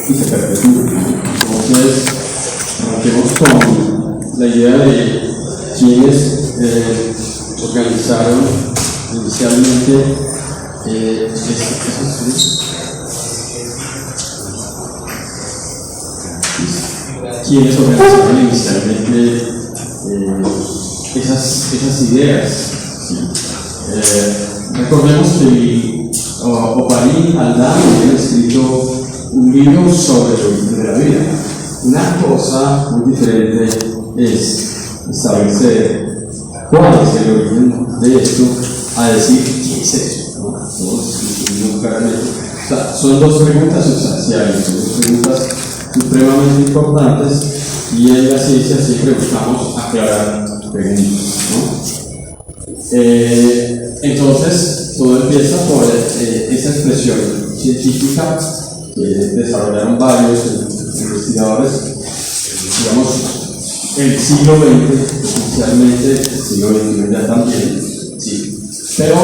y se perpetúe. Entonces, arranquemos con la idea de quienes organizaron inicialmente quienes organizaron inicialmente esas ideas. ¿Sí? Recordemos que Oparín Aldán había escrito un libro sobre el origen de la vida. Una cosa muy diferente es establecer cuál es el origen de esto, a decir qué es eso, ¿no? Todos discutimos claramente. O sea, son dos preguntas sustanciales, son dos preguntas supremamente importantes, y en la ciencia siempre buscamos aclarar preguntas, ¿no? Entonces, todo empieza por esa expresión científica que desarrollaron varios investigadores, digamos, el siglo XX, especialmente el siglo XXI ya también, sí. Pero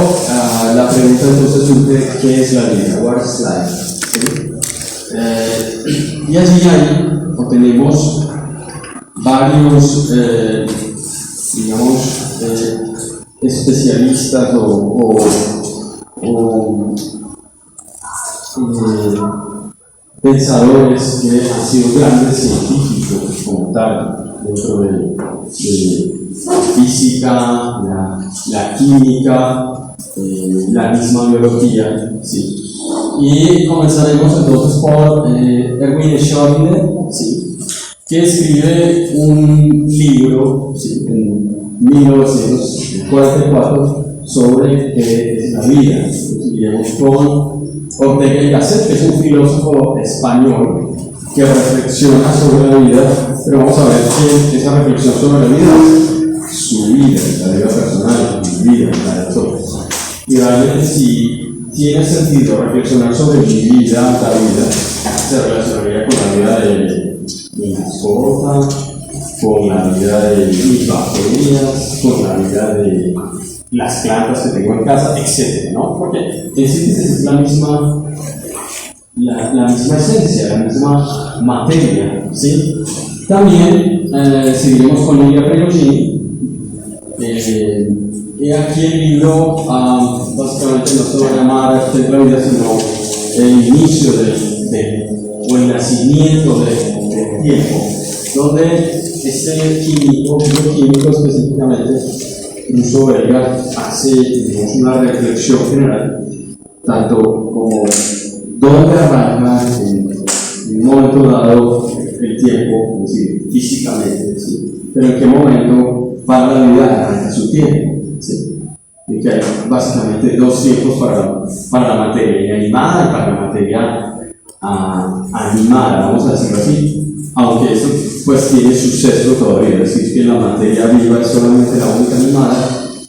la pregunta entonces surge: ¿qué es la vida? What is life? ¿Sí? Y allí obtenemos varios, digamos, especialistas o pensadores que han sido grandes científicos como tal, dentro de física, la química, la misma biología, ¿sí? Y comenzaremos entonces por Erwin Schrödinger, ¿sí? Que escribe un libro, ¿sí? En 1944 sobre qué es la vida. Iremos con Ortega y Gasset, que es un filósofo español que reflexiona sobre la vida, pero vamos a ver que esa reflexión sobre la vida es su vida, la vida personal, mi vida, la de todos. Y realmente, si tiene sentido reflexionar sobre mi vida, la vida se relacionaría con la vida de mi mascota, con la vida de mis bacterias, con la vida de las plantas que tengo en casa, etc., ¿no? Porque en síntesis es la misma esencia, la misma materia, ¿sí? También seguiremos con Lilia Perugini. Y aquí el libro básicamente no se va a llamar ¿Qué es la vida?, sino el inicio o el nacimiento del tiempo, donde este bioquímico específicamente, incluso Belga, hace, digamos, una reflexión general, tanto como dónde arranca en un momento dado el tiempo, es decir, físicamente, ¿sí? Pero en qué momento para la vida arranca su tiempo, ¿sí? Y que hay básicamente dos tiempos para la materia inanimada y para la materia animada, vamos a decirlo así, aunque eso pues tiene su sesgo todavía. Decir que la materia viva es solamente la única animada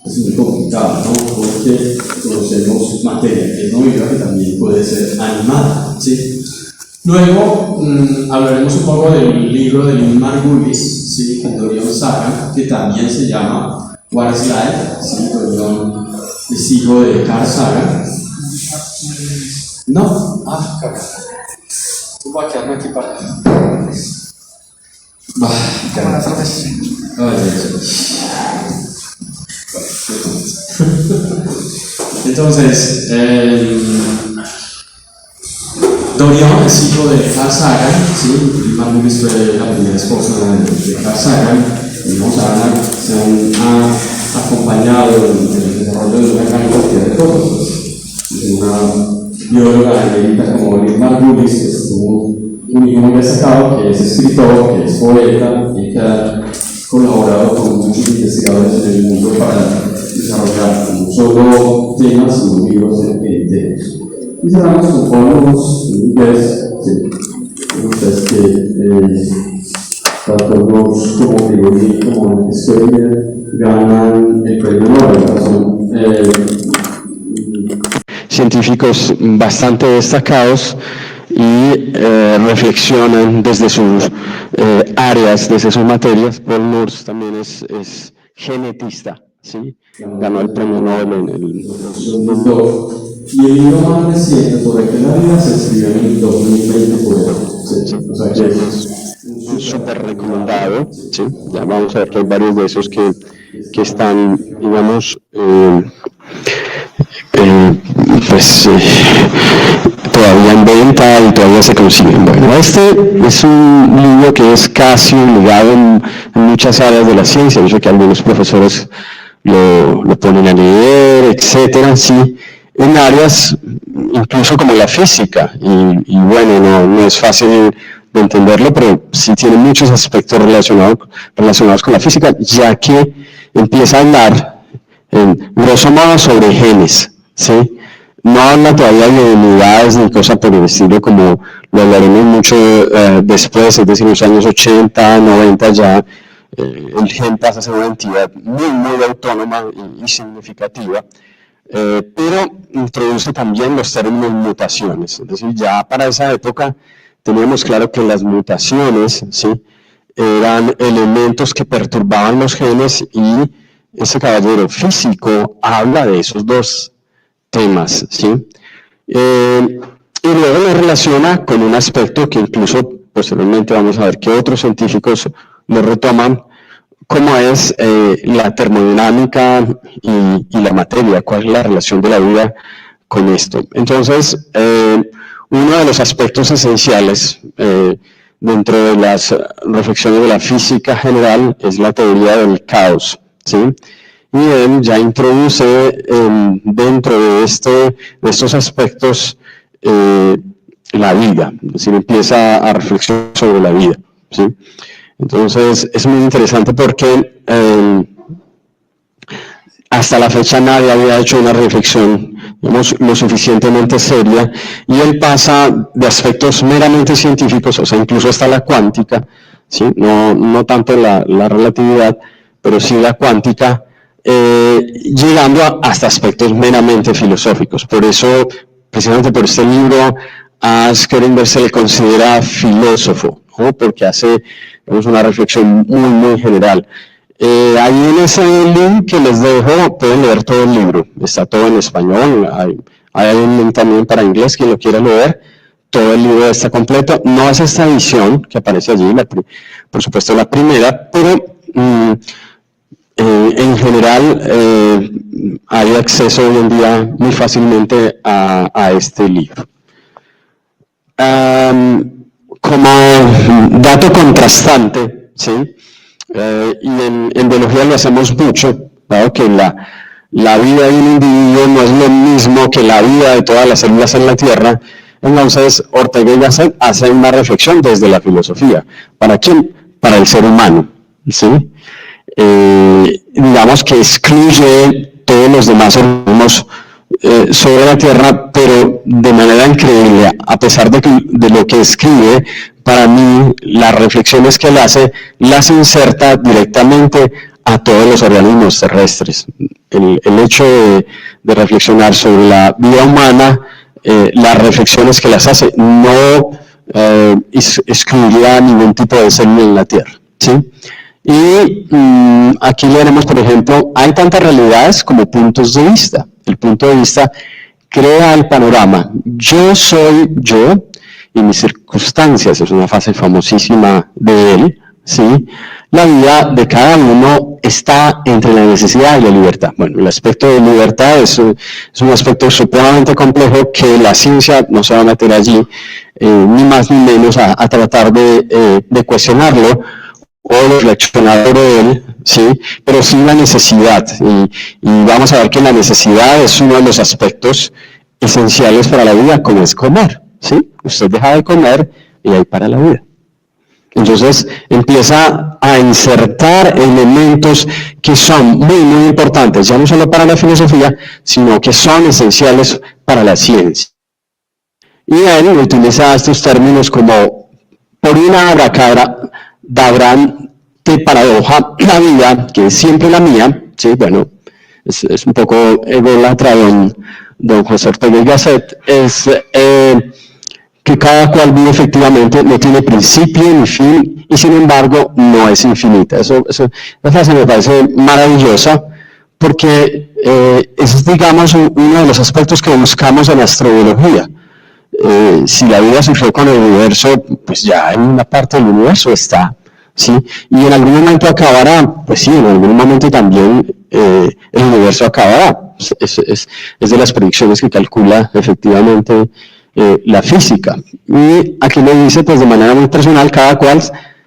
es muy complicado, ¿no? Porque conocemos materia que no viva, que también puede ser animada, ¿sí? Luego hablaremos un poco del libro de Lynn Margulis, ¿sí? Con Dorian Sagan, que también se llama What is Life, ¿sí? Dorian es hijo de Carl Sagan. No, carajo. Voy a quedarme aquí para. Entonces, Dorian es hijo de Carl Sagan, ¿sí? Margulis fue la primera esposa de Carl Sagan, y se han acompañado en el desarrollo de una gran cantidad de cosas. Una bióloga americana como Lynn Margulis, que tuvo un hijo muy destacado, que es escritor, que es poeta y que ha colaborado con muchos investigadores en el mundo para desarrollar no solo temas, sino libros enteros. Y cerramos con Paul Nurse, ustedes que tanto Nurse como Grigori como Schrödinger ganan el premio Nobel. Son científicos bastante destacados y reflexionan desde sus áreas, desde sus materias. Paul Nurse también es genetista, ¿sí? Ganó el premio Nobel en el 2002. Y el libro más reciente sobre que la vida se escribió en el 2020 por él. recomendado, ¿sí? Ya vamos a ver que hay varios de esos que están, digamos, todavía en venta y todavía se consiguen. Bueno, este es un libro que es casi obligado en muchas áreas de la ciencia. Yo sé que algunos profesores lo ponen a leer, etcétera, sí, en áreas incluso como la física, y bueno, no es fácil de entenderlo, pero sí tiene muchos aspectos relacionados con la física, ya que empieza a hablar, en grosso modo, sobre genes, ¿sí? No habla todavía de unidades ni cosas por el estilo, como lo hablaremos mucho después, es decir, en los años 80, 90 ya, el gen pasa a ser una entidad muy autónoma y significativa, pero introduce también los términos mutaciones. Es decir, ya para esa época teníamos claro que las mutaciones, ¿sí?, eran elementos que perturbaban los genes, y ese caballero físico habla de esos dos temas, ¿sí? Y luego lo relaciona con un aspecto que incluso posteriormente vamos a ver que otros científicos lo retoman, como es la termodinámica y la materia, cuál es la relación de la vida con esto. Entonces, uno de los aspectos esenciales dentro de las reflexiones de la física general es la teoría del caos, ¿sí? Y él ya introduce dentro de estos aspectos la vida, es decir, empieza a reflexionar sobre la vida, ¿sí? Entonces es muy interesante porque hasta la fecha nadie había hecho una reflexión, digamos, lo suficientemente seria, y él pasa de aspectos meramente científicos, o sea, incluso hasta la cuántica, ¿sí? No tanto la relatividad, pero sí la cuántica, llegando hasta aspectos meramente filosóficos. Por eso, precisamente por este libro, a Schellenberg se le considera filósofo, ¿no? Porque hace, digamos, una reflexión muy general. Ahí en ese link que les dejo pueden leer todo el libro, está todo en español, hay un link también para inglés, quien lo quiera leer, todo el libro está completo. No es esta edición que aparece allí, por supuesto la primera, pero en general hay acceso hoy en día muy fácilmente a este libro. Como dato contrastante, ¿sí? Y en biología lo hacemos mucho, dado que la vida de un individuo no es lo mismo que la vida de todas las células en la Tierra. Entonces Ortega y Gasset hace una reflexión desde la filosofía. ¿Para quién? Para el ser humano, ¿sí? Digamos que excluye todos los demás organismos sobre la Tierra, pero de manera increíble, a pesar de lo que escribe, para mí las reflexiones que él hace las inserta directamente a todos los organismos terrestres. El hecho de reflexionar sobre la vida humana, las reflexiones que las hace, no excluiría ningún tipo de célula en la Tierra, ¿sí? Y aquí leeremos, por ejemplo, hay tantas realidades como puntos de vista. El punto de vista crea el panorama. Yo soy yo y mis circunstancias, es una frase famosísima de él, ¿sí? La vida de cada uno está entre la necesidad y la libertad. Bueno, el aspecto de libertad es un aspecto supremamente complejo que la ciencia no se va a meter allí, ni más ni menos a tratar de cuestionarlo o reflexionar sobre él, ¿sí? Pero sí la necesidad, y vamos a ver que la necesidad es uno de los aspectos esenciales para la vida, como es comer, ¿sí? Usted deja de comer y ahí para la vida. Entonces empieza a insertar elementos que son muy importantes, ya no solo para la filosofía, sino que son esenciales para la ciencia. Y él utiliza estos términos como, por una abracadabra de paradoja, la vida, que es siempre la mía, ¿sí? Bueno, es un poco ególatra don José Ortega y Gasset, es que cada cual vive efectivamente, no tiene principio ni fin, y sin embargo no es infinita. Esa frase me parece maravillosa, porque es, digamos, uno de los aspectos que buscamos en la astrobiología. Si la vida surgió con el universo, pues ya en una parte del universo está ¿sí? Y en algún momento acabará, pues sí, en algún momento también el universo acabará. Es de las predicciones que calcula efectivamente la física. Y aquí lo dice pues de manera muy personal, cada cual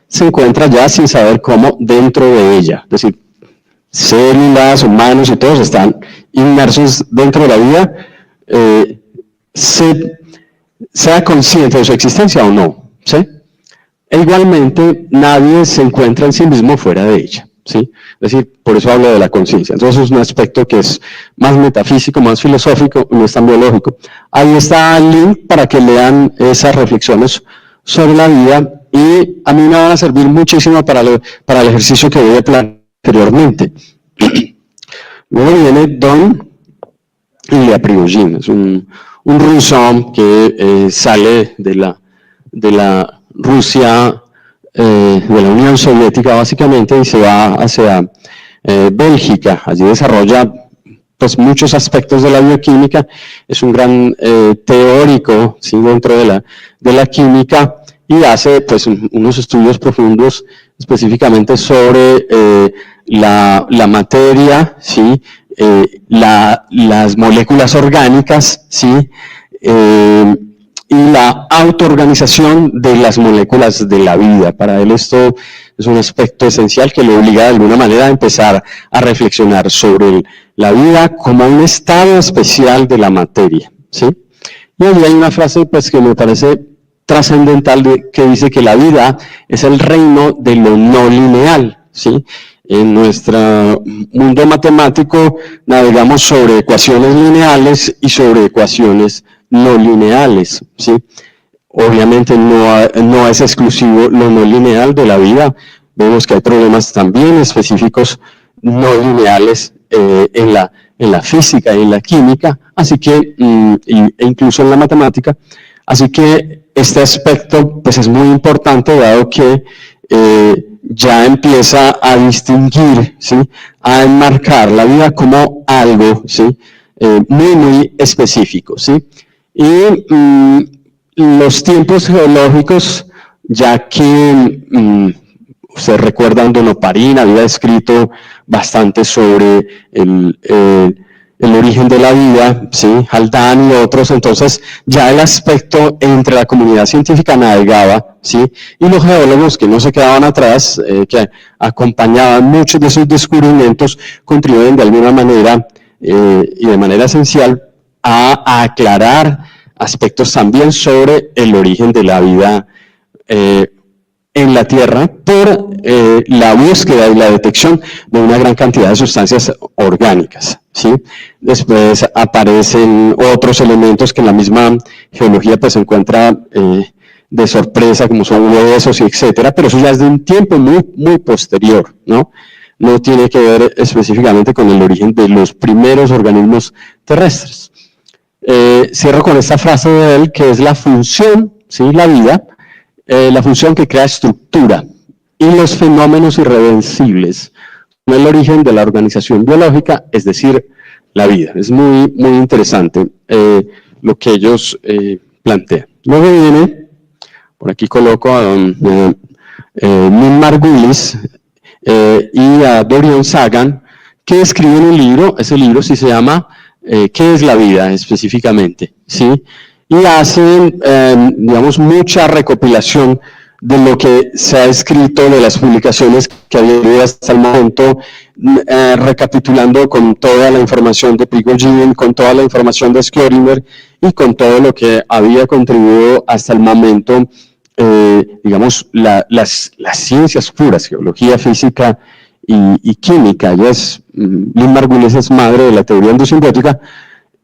se encuentra ya sin saber cómo dentro de ella. Es decir, células, humanos y todos están inmersos dentro de la vida, sea consciente de su existencia o no, ¿sí? E igualmente, nadie se encuentra en sí mismo fuera de ella, ¿sí? Es decir, por eso hablo de la conciencia. Entonces es un aspecto que es más metafísico, más filosófico, no es tan biológico. Ahí está el link para que lean esas reflexiones sobre la vida y a mí me van a servir muchísimo para el ejercicio que voy a plantear anteriormente. Luego viene Don Ilya Prigozhin, es un ruso que sale de la Rusia, de la Unión Soviética básicamente, y se va hacia Bélgica. Allí desarrolla pues muchos aspectos de la bioquímica, es un gran teórico, ¿sí?, dentro de la química, y hace pues unos estudios profundos específicamente sobre la materia, ¿sí?, las moléculas orgánicas, ¿sí?, y la autoorganización de las moléculas de la vida. Para él esto es un aspecto esencial que lo obliga de alguna manera a empezar a reflexionar sobre la vida como un estado especial de la materia, ¿sí? Y allí hay una frase pues que me parece trascendental que dice que la vida es el reino de lo no lineal, ¿sí? En nuestro mundo matemático navegamos sobre ecuaciones lineales y sobre ecuaciones no lineales, ¿sí? Obviamente no es exclusivo lo no lineal de la vida, vemos que hay problemas también específicos no lineales en la física y en la química, así que, e incluso en la matemática, así que este aspecto pues es muy importante dado que ya empieza a distinguir, ¿sí?, a enmarcar la vida como algo, ¿sí?, muy específico, ¿sí? Y los tiempos geológicos, ya que ustedes recuerdan, Don Oparín había escrito bastante sobre el origen de la vida, ¿sí?, Haldane y otros, entonces ya el aspecto entre la comunidad científica navegaba, ¿sí?, y los geólogos que no se quedaban atrás, que acompañaban muchos de sus descubrimientos, contribuyen de alguna manera y de manera esencial a aclarar aspectos también sobre el origen de la vida en la Tierra por la búsqueda y la detección de una gran cantidad de sustancias orgánicas, ¿sí? Después aparecen otros elementos que en la misma geología pues se encuentra de sorpresa, como son huesos y etcétera, pero eso ya es de un tiempo muy posterior, ¿no? No tiene que ver específicamente con el origen de los primeros organismos terrestres. Cierro con esta frase de él, que es la función, ¿sí?, la vida, la función que crea estructura, y los fenómenos irreversibles son el origen de la organización biológica, es decir, la vida. Es muy interesante lo que ellos plantean. Luego viene, por aquí coloco a don Neil Margulis y a Dorian Sagan, que escriben un libro, ese libro sí se llama ¿Qué es la vida?, específicamente, ¿sí? Y hacen, digamos, mucha recopilación de lo que se ha escrito, de las publicaciones que había habido hasta el momento, recapitulando con toda la información de Prigozhin, con toda la información de Schrödinger y con todo lo que había contribuido hasta el momento, digamos, las ciencias puras, geología, física y química. Lynn Margulis es madre de la teoría endosimbiótica.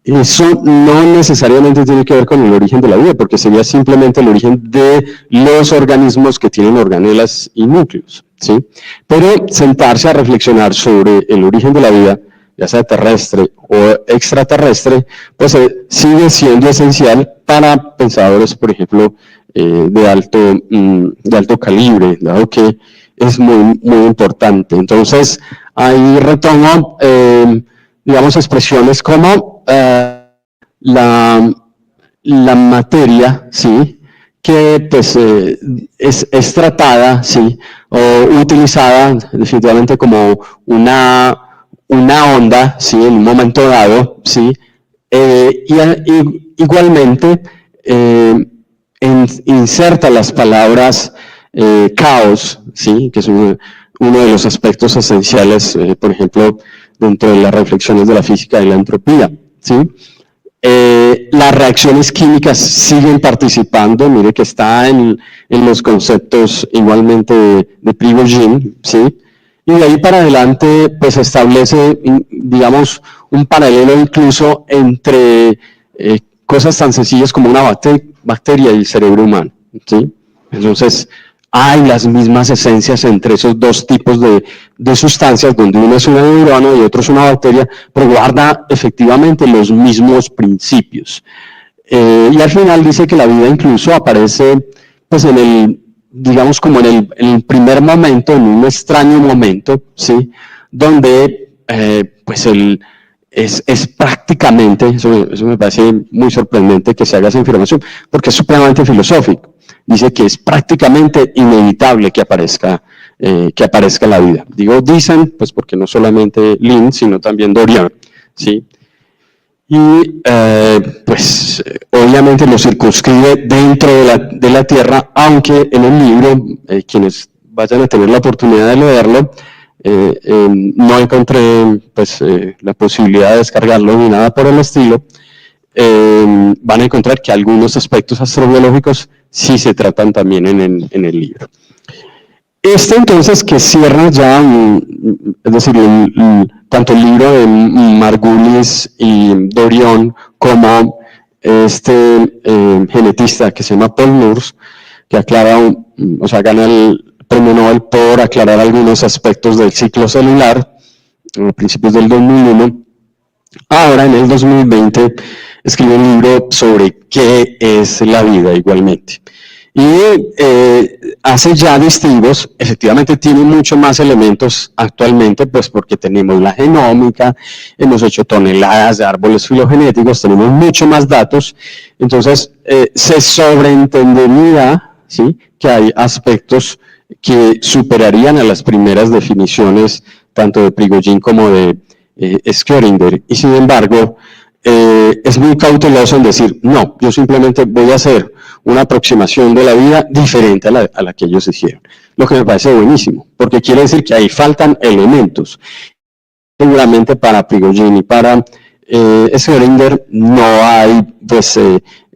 Eso no necesariamente tiene que ver con el origen de la vida, porque sería simplemente el origen de los organismos que tienen organelas y núcleos, ¿sí? Pero sentarse a reflexionar sobre el origen de la vida, ya sea terrestre o extraterrestre, pues sigue siendo esencial para pensadores, por ejemplo, de alto calibre, dado que es muy importante. Entonces, ahí retomo, digamos, expresiones como la materia, ¿sí?, que pues es tratada, sí, o utilizada definitivamente como una onda, sí, en un momento dado, sí, igualmente inserta las palabras caos, sí, que es uno de los aspectos esenciales, por ejemplo, dentro de las reflexiones de la física de la entropía, sí. Las reacciones químicas siguen participando, mire que está en los conceptos igualmente de Prigogine, ¿sí? Y de ahí para adelante, pues establece, digamos, un paralelo incluso entre cosas tan sencillas como una bacteria y el cerebro humano, ¿sí? Entonces, hay las mismas esencias entre esos dos tipos de sustancias, donde uno es una neurona y otro es una bacteria, pero guarda efectivamente los mismos principios. Y al final dice que la vida incluso aparece, pues en el, digamos como en el primer momento, en un extraño momento, ¿sí? Donde, pues es prácticamente, eso me parece muy sorprendente que se haga esa afirmación, porque es supremamente filosófico. Dice que es prácticamente inevitable que aparezca la vida. Digo dicen, pues porque no solamente Lin, sino también Dorian, ¿sí? Y pues obviamente lo circunscribe dentro de la Tierra, aunque en el libro, quienes vayan a tener la oportunidad de leerlo, no encontré pues la posibilidad de descargarlo ni nada por el estilo. Van a encontrar que algunos aspectos astrobiológicos sí se tratan también en el libro. Entonces que cierra ya, es decir, tanto el libro de Margulis y Dorion como este genetista que se llama Paul Nurse, que aclara, o sea, gana el premio Nobel por aclarar algunos aspectos del ciclo celular a principios del 2001. Ahora, en el 2020, escribe un libro sobre qué es la vida igualmente. Y hace ya distingos, efectivamente tiene mucho más elementos actualmente, pues porque tenemos la genómica, hemos hecho toneladas de árboles filogenéticos, tenemos mucho más datos, entonces se sobreentendería, ¿sí?, que hay aspectos que superarían a las primeras definiciones, tanto de Prigogine como de Schrödinger, y sin embargo, es muy cauteloso en decir, no, yo simplemente voy a hacer una aproximación de la vida diferente a la que ellos hicieron. Lo que me parece buenísimo, porque quiere decir que ahí faltan elementos. Seguramente para Prigogine y para Schrödinger no hay, pues,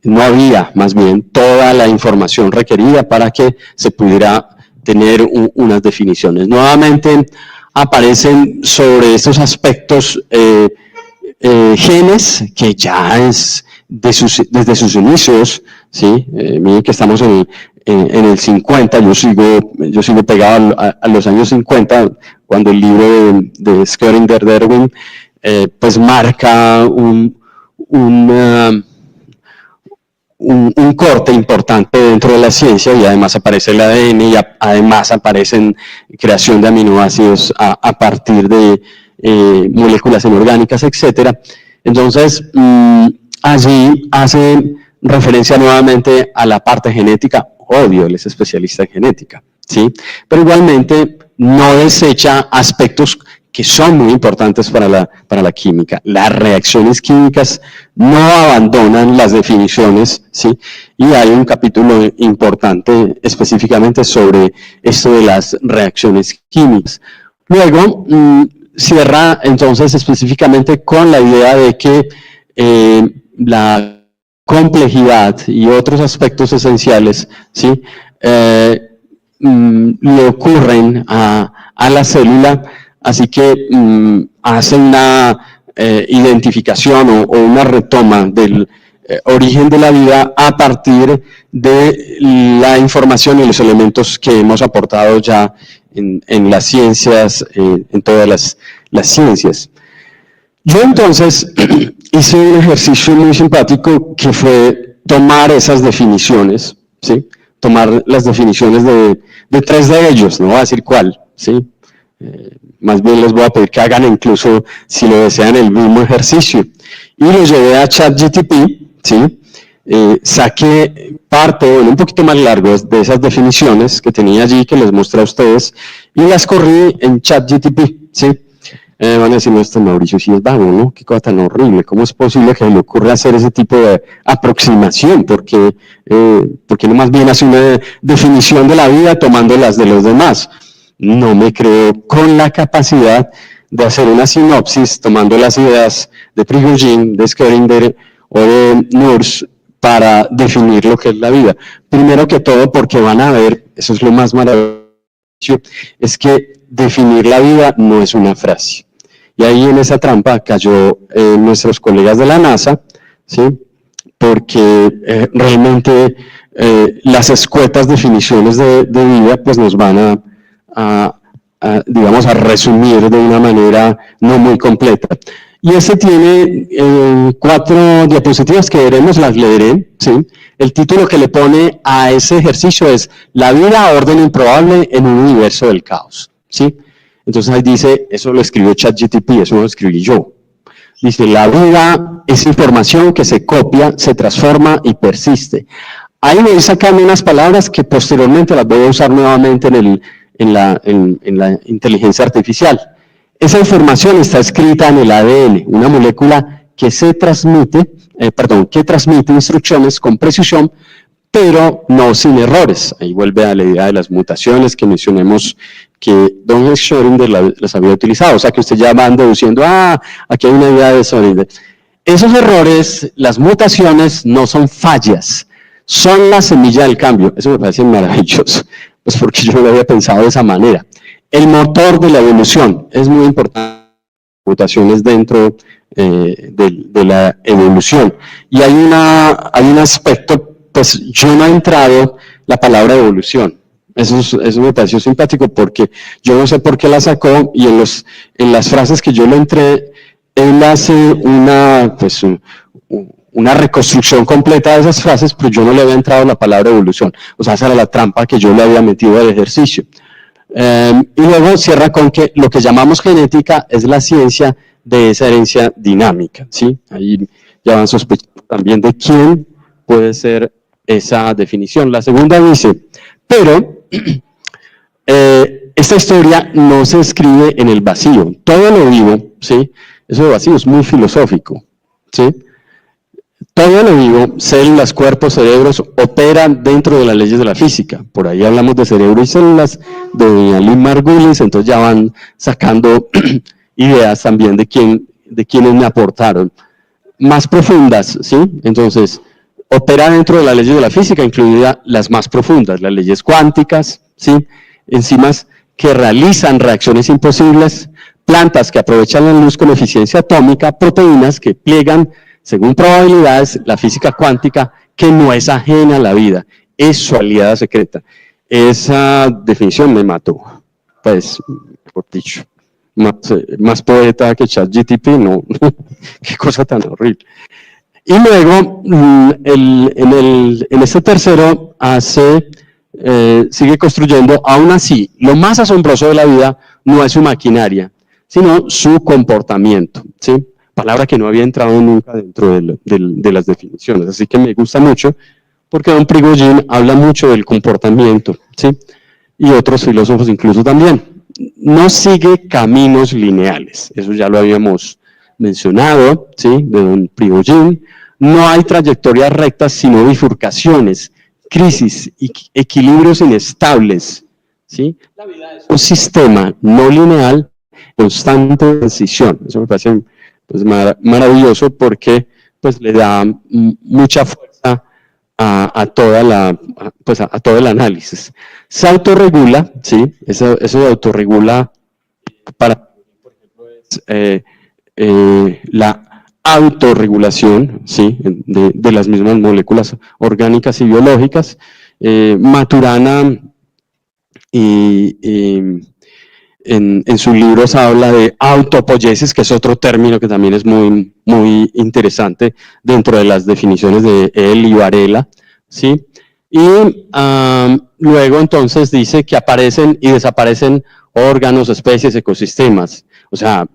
no había más bien toda la información requerida para que se pudiera tener unas definiciones. Nuevamente aparecen sobre estos aspectos genes, que ya es desde sus inicios, ¿sí? Miren que estamos en el 50, yo sigo pegado a los años 50, cuando el libro de Schrödinger Darwin pues marca un corte importante dentro de la ciencia, y además aparece el ADN y además aparecen creación de aminoácidos a partir de moléculas inorgánicas, etcétera. Entonces, allí hace referencia nuevamente a la parte genética. Obvio, él es especialista en genética, ¿sí? Pero igualmente no desecha aspectos que son muy importantes para la química. Las reacciones químicas no abandonan las definiciones, ¿sí? Y hay un capítulo importante específicamente sobre esto de las reacciones químicas. Luego, cierra entonces específicamente con la idea de que la complejidad y otros aspectos esenciales, ¿sí?, le ocurren a la célula, así que hace una identificación o una retoma del origen de la vida a partir de la información y los elementos que hemos aportado ya en las ciencias, en todas las ciencias. Yo entonces hice un ejercicio muy simpático que fue tomar esas definiciones, ¿sí? Tomar las definiciones de tres de ellos, no voy a decir cuál, ¿sí? Más bien les voy a pedir que hagan incluso, si lo desean, el mismo ejercicio. Y lo llevé a ChatGPT, ¿sí? saqué parte, bueno, un poquito más largo de esas definiciones que tenía allí, que les mostré a ustedes, y las corrí en ChatGPT, ¿sí? Van a decir, no, este Mauricio sí es vago, ¿no? Qué cosa tan horrible, ¿cómo es posible que le ocurra hacer ese tipo de aproximación? Porque no más bien hace una definición de la vida tomando las de los demás. No me creo con la capacidad de hacer una sinopsis tomando las ideas de Prigogine, de Schrödinger o de Nurs para definir lo que es la vida. Primero que todo porque van a ver, eso es lo más maravilloso, es que definir la vida no es una frase. Y ahí en esa trampa cayó nuestros colegas de la NASA, ¿sí? Porque realmente las escuetas definiciones de vida pues nos van digamos, a resumir de una manera no muy completa. Y ese tiene 4 diapositivas que veremos, las leeré, ¿sí? El título que le pone a ese ejercicio es La vida, orden improbable en un universo del caos, ¿sí? Entonces ahí dice, eso lo escribió ChatGPT, eso no lo escribí yo. Dice, la vida es información que se copia, se transforma y persiste. Ahí me voy sacando unas palabras que posteriormente las voy a usar nuevamente en la inteligencia artificial. Esa información está escrita en el ADN, una molécula que que transmite instrucciones con precisión, pero no sin errores. Ahí vuelve a la idea de las mutaciones que mencionemos que don Schrödinger las había utilizado. O sea que usted ya van deduciendo, aquí hay una idea de Schrödinger. Esos errores, las mutaciones, no son fallas, son la semilla del cambio. Eso me parece maravilloso, pues porque yo no lo había pensado de esa manera. El motor de la evolución es muy importante, mutaciones dentro de la evolución. Y hay un aspecto, pues yo no he entrado la palabra evolución. Eso me pareció simpático porque yo no sé por qué la sacó y en las frases que yo le entré, él hace una reconstrucción completa de esas frases, pero yo no le había entrado la palabra evolución. O sea, esa era la trampa que yo le había metido al ejercicio. Y luego cierra con que lo que llamamos genética es la ciencia de esa herencia dinámica, ¿sí? Ahí ya van sospechando también de quién puede ser esa definición. La segunda dice, pero esta historia no se escribe en el vacío, todo lo vivo, ¿sí? Eso de vacío es muy filosófico, ¿sí? Todo lo vivo, células, cuerpos, cerebros, operan dentro de las leyes de la física. Por ahí hablamos de cerebro y células, de Lynn Margulis, entonces ya van sacando ideas también de quienes me aportaron. Más profundas, ¿sí? Entonces, opera dentro de las leyes de la física, incluidas las más profundas, las leyes cuánticas, ¿sí? Enzimas que realizan reacciones imposibles, plantas que aprovechan la luz con eficiencia atómica, proteínas que pliegan según probabilidades, la física cuántica, que no es ajena a la vida, es su aliada secreta. Esa definición me mató, pues, por dicho, más poeta que ChatGPT, no, qué cosa tan horrible. Y luego, en este tercero, sigue construyendo, aún así, lo más asombroso de la vida no es su maquinaria, sino su comportamiento, ¿sí? Palabra que no había entrado nunca dentro de las definiciones, así que me gusta mucho, porque don Prigogine habla mucho del comportamiento, ¿sí? Y otros filósofos incluso también. No sigue caminos lineales, eso ya lo habíamos mencionado, ¿sí? De don Prigogine. No hay trayectorias rectas, sino bifurcaciones, crisis, equilibrios inestables, ¿sí? La vida es un sistema no lineal, constante transición. Eso me parece pues maravilloso porque pues le da mucha fuerza a todo el análisis. Se autorregula, ¿sí? Eso de autorregula para, por ejemplo, es la autorregulación, ¿sí? de las mismas moléculas orgánicas y biológicas. Maturana en sus libros habla de autopoiesis, que es otro término que también es muy, muy interesante dentro de las definiciones de él y Varela, ¿sí? Y luego entonces dice que aparecen y desaparecen órganos, especies, ecosistemas. O sea,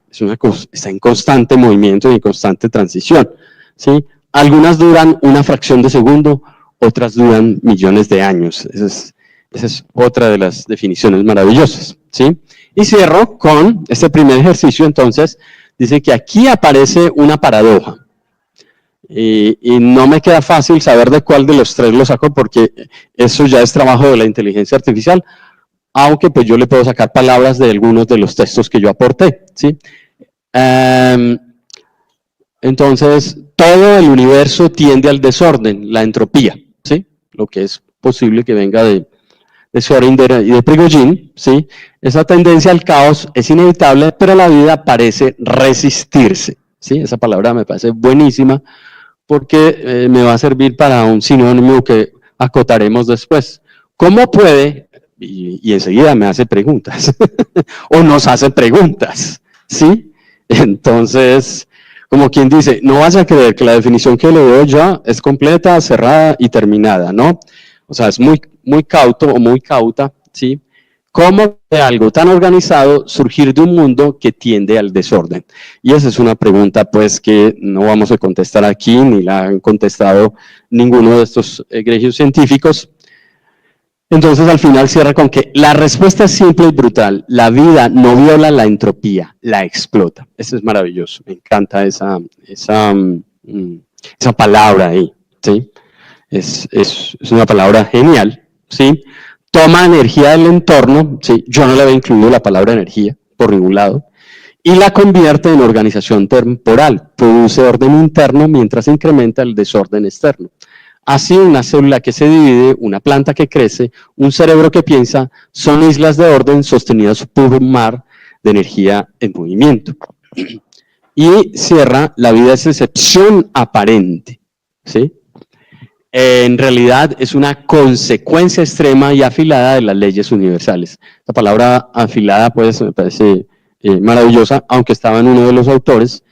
está en constante movimiento y en constante transición, ¿sí? algunas duran una fracción de segundo, otras duran millones de años. Esa es otra de las definiciones maravillosas, ¿sí? Y cierro con este primer ejercicio, entonces, dice que aquí aparece una paradoja. Y no me queda fácil saber de cuál de los tres lo saco, porque eso ya es trabajo de la inteligencia artificial, aunque pues yo le puedo sacar palabras de algunos de los textos que yo aporté, ¿sí? Entonces, todo el universo tiende al desorden, la entropía, ¿sí? Lo que es posible que venga de Schrödinger y de Prigogine, ¿sí? Esa tendencia al caos es inevitable, pero la vida parece resistirse, ¿sí? Esa palabra me parece buenísima, porque me va a servir para un sinónimo que acotaremos después. ¿Cómo puede, y enseguida me hace preguntas, o nos hace preguntas, ¿sí? Entonces, como quien dice, no vas a creer que la definición que le doy yo es completa, cerrada y terminada, ¿no? O sea, es muy cauto o muy cauta, ¿sí? ¿Cómo de algo tan organizado surgir de un mundo que tiende al desorden? Y esa es una pregunta, pues, que no vamos a contestar aquí, ni la han contestado ninguno de estos egregios científicos. Entonces, al final cierra con que la respuesta es simple y brutal. La vida no viola la entropía, la explota. Eso es maravilloso. Me encanta esa palabra ahí, ¿sí? Es una palabra genial, ¿sí? Toma energía del entorno, ¿sí? Yo no le había incluido la palabra energía por ningún lado, y la convierte en organización temporal, produce orden interno mientras incrementa el desorden externo. Así, una célula que se divide, una planta que crece, un cerebro que piensa, son islas de orden sostenidas por un mar de energía en movimiento. Y cierra, la vida es excepción aparente, ¿sí? En realidad es una consecuencia extrema y afilada de las leyes universales. La palabra afilada, pues, me parece maravillosa, aunque estaba en uno de los autores,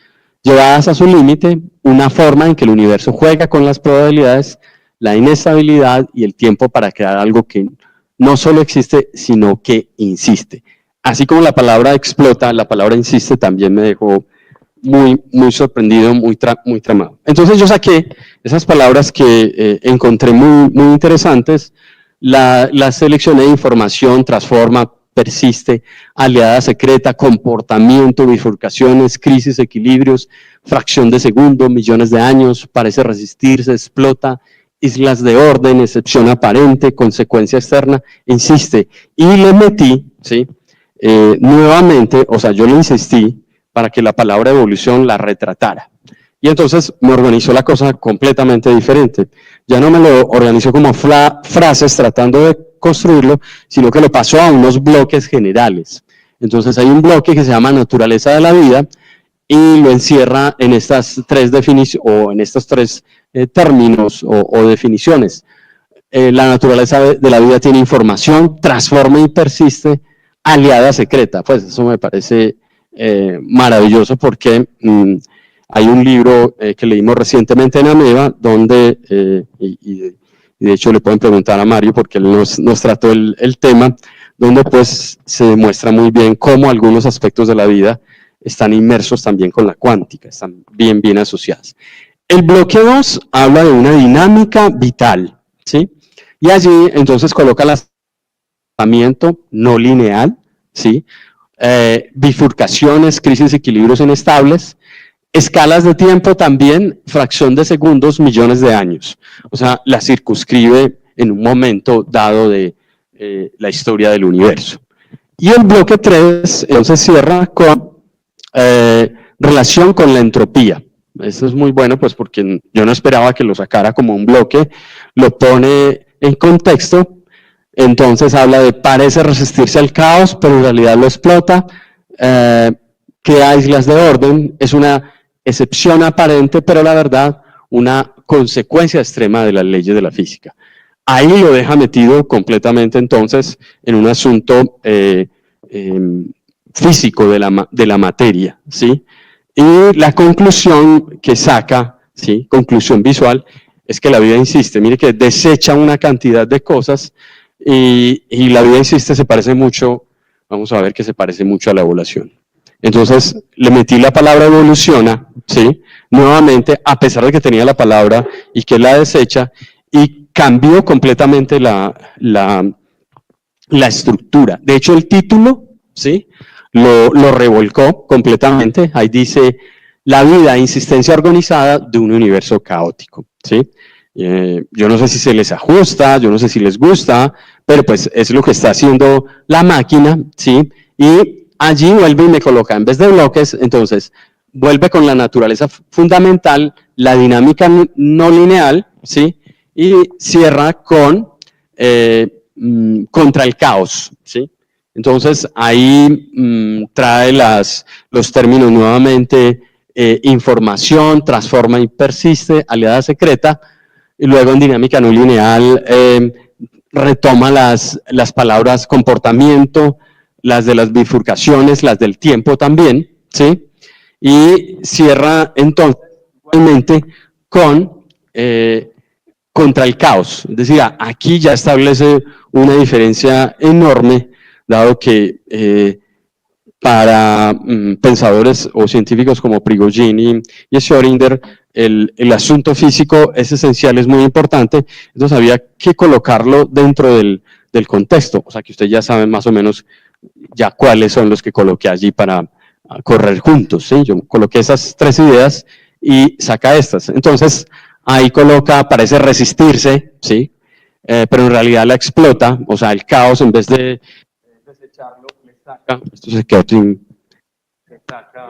llevadas a su límite, una forma en que el universo juega con las probabilidades, la inestabilidad y el tiempo para crear algo que no solo existe, sino que insiste. Así como la palabra explota, la palabra insiste también me dejó muy sorprendido, muy tramado. Entonces yo saqué esas palabras que encontré muy interesantes, las seleccioné: información, transforma, persiste, aliada secreta, comportamiento, bifurcaciones, crisis, equilibrios, fracción de segundo, millones de años, parece resistirse, explota, islas de orden, excepción aparente, consecuencia externa, insiste. Y le metí, ¿sí? Nuevamente, o sea, yo le insistí para que la palabra evolución la retratara. Y entonces me organizó la cosa completamente diferente. Ya no me lo organizó como frases tratando de construirlo, sino que lo pasó a unos bloques generales. Entonces hay un bloque que se llama naturaleza de la vida y lo encierra en estas tres definiciones, o en estos tres términos o definiciones. La naturaleza de la vida tiene información, transforma y persiste, aliada secreta. Pues eso me parece maravilloso, porque hay un libro que leímos recientemente en Ameba, donde, y de hecho le pueden preguntar a Mario porque él nos trató el tema, donde pues se demuestra muy bien cómo algunos aspectos de la vida están inmersos también con la cuántica, están bien asociadas. El bloque 2 habla de una dinámica vital, ¿sí? Y allí entonces coloca el asentamiento no lineal, ¿sí? Bifurcaciones, crisis, equilibrios inestables, escalas de tiempo también, fracción de segundos, millones de años. O sea, la circunscribe en un momento dado de la historia del universo. Y el bloque 3 entonces cierra con relación con la entropía. Esto es muy bueno, pues, porque yo no esperaba que lo sacara como un bloque, lo pone en contexto. Entonces habla de parece resistirse al caos, pero en realidad lo explota, crea islas de orden, es una excepción aparente, pero la verdad, una consecuencia extrema de las leyes de la física. Ahí lo deja metido completamente entonces en un asunto físico de la materia, ¿sí? Y la conclusión que saca, ¿sí? Conclusión visual, es que la vida insiste. Mire que desecha una cantidad de cosas y la vida insiste, se parece mucho, vamos a ver que se parece mucho a la evolución. Entonces le metí la palabra evoluciona, ¿sí? Nuevamente, a pesar de que tenía la palabra y que la desecha, y cambió completamente la estructura. De hecho, el título, ¿sí? Lo revolcó completamente. Ahí dice, la vida, insistencia organizada de un universo caótico, ¿sí? Yo no sé si se les ajusta, yo no sé si les gusta, pero pues es lo que está haciendo la máquina, ¿sí? Y allí vuelve y me coloca, en vez de bloques, entonces, vuelve con la naturaleza fundamental, la dinámica no lineal, ¿sí? Y cierra con contra el caos, ¿sí? Entonces ahí trae los términos nuevamente, información, transforma y persiste, aliada secreta, y luego en dinámica no lineal retoma las palabras comportamiento, las de las bifurcaciones, las del tiempo también, ¿sí? Y cierra entonces igualmente con contra el caos, es decir, aquí ya establece una diferencia enorme, dado que para pensadores o científicos como Prigogine y Schrödinger, el asunto físico es esencial, es muy importante, entonces había que colocarlo dentro del contexto, o sea que ustedes ya saben más o menos ya cuáles son los que coloqué allí para correr juntos, ¿sí? Yo coloqué esas tres ideas y saca estas, entonces ahí coloca, parece resistirse, ¿sí? Pero en realidad la explota, o sea, el caos en vez de desecharlo, le saca, esto se quedó sin, le saca,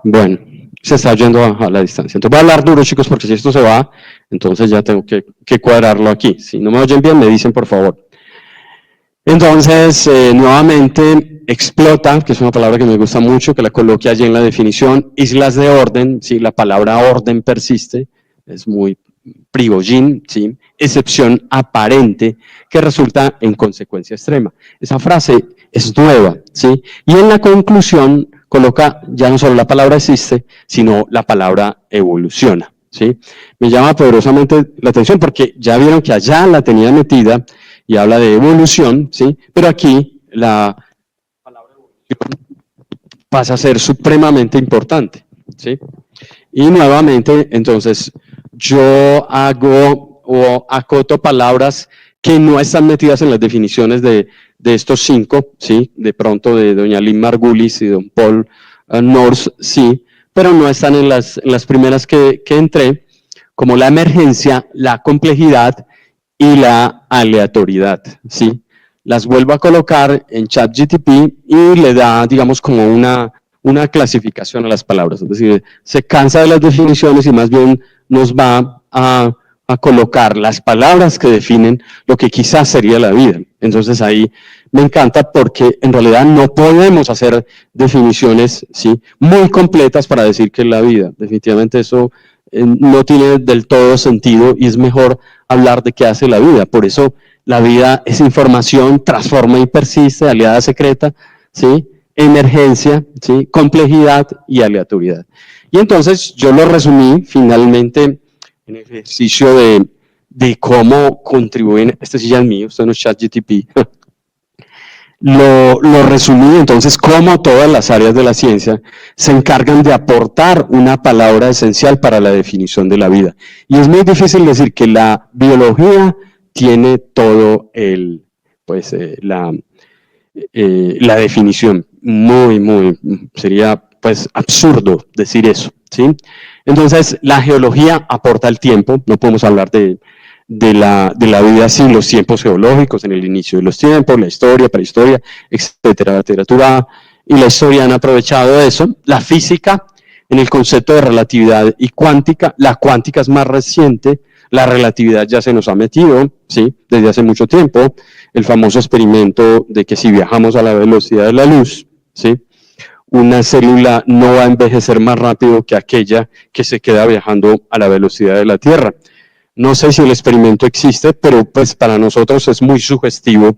bueno, se está yendo a la distancia. Entonces voy a hablar duro, chicos, porque si esto se va, entonces ya tengo que cuadrarlo aquí. Si no me oyen bien, me dicen por favor. Entonces, nuevamente, explota, que es una palabra que me gusta mucho, que la coloque allí en la definición, islas de orden, ¿sí? La palabra orden persiste, es muy Prigogine, ¿sí? Excepción aparente que resulta en consecuencia extrema. Esa frase es nueva, ¿sí? Y en la conclusión coloca ya no solo la palabra existe, sino la palabra evoluciona, ¿sí? Me llama poderosamente la atención porque ya vieron que allá la tenía metida y habla de evolución, ¿sí? Pero aquí la palabra evolución pasa a ser supremamente importante, ¿sí? Y nuevamente, entonces, yo hago o acoto palabras que no están metidas en las definiciones de estos cinco, ¿sí? De pronto de doña Lynn Margulis y don Paul North, sí, pero no están en las primeras que entré, como la emergencia, la complejidad y la aleatoriedad, ¿sí? Las vuelvo a colocar en ChatGPT y le da, digamos, como una clasificación a las palabras, es decir, se cansa de las definiciones y más bien nos va a colocar las palabras que definen lo que quizás sería la vida. Entonces ahí me encanta porque en realidad no podemos hacer definiciones, ¿sí? Muy completas para decir que es la vida. Definitivamente eso no tiene del todo sentido y es mejor hablar de qué hace la vida. Por eso la vida es información, transforma y persiste, aliada secreta, ¿sí? Emergencia, ¿sí? Complejidad y aleatoriedad. Y entonces yo lo resumí finalmente en el ejercicio de cómo contribuyen, este sí ya es mío, esto no es ChatGPT, lo resumí entonces cómo todas las áreas de la ciencia se encargan de aportar una palabra esencial para la definición de la vida. Y es muy difícil decir que la biología tiene todo la definición. Sería pues absurdo decir eso, ¿sí? Entonces, la geología aporta el tiempo, no podemos hablar de la vida sin los tiempos geológicos, en el inicio de los tiempos, la historia, prehistoria, etcétera. La literatura y la historia han aprovechado eso. La física, en el concepto de relatividad y cuántica, la cuántica es más reciente, la relatividad ya se nos ha metido, ¿sí? Desde hace mucho tiempo, el famoso experimento de que si viajamos a la velocidad de la luz, ¿sí? Una célula no va a envejecer más rápido que aquella que se queda viajando a la velocidad de la Tierra. No sé si el experimento existe, pero pues para nosotros es muy sugestivo